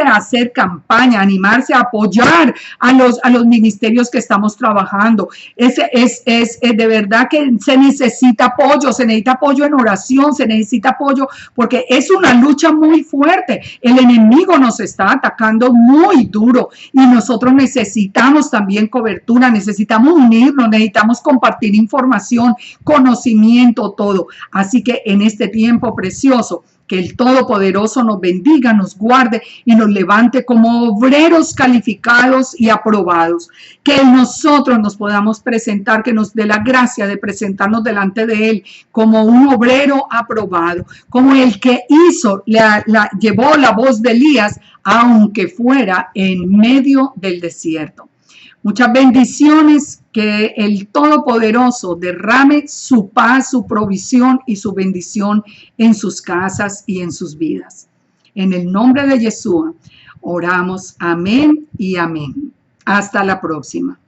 a hacer campaña, animarse a apoyar a los ministerios que estamos trabajando. Es de verdad que se necesita apoyo en oración, se necesita apoyo porque es una lucha muy fuerte. El enemigo nos está atacando muy duro y nosotros necesitamos también cobertura, necesitamos unirnos, necesitamos compartir información, conocimiento, todo. Así que en este tiempo precioso, que el Todopoderoso nos bendiga, nos guarde y nos levante como obreros calificados y aprobados. Que nosotros nos podamos presentar, que nos dé la gracia de presentarnos delante de Él como un obrero aprobado, como el que llevó la voz de Elías, aunque fuera en medio del desierto. Muchas bendiciones, que el Todopoderoso derrame su paz, su provisión y su bendición en sus casas y en sus vidas. En el nombre de Yeshua oramos, amén y amén. Hasta la próxima.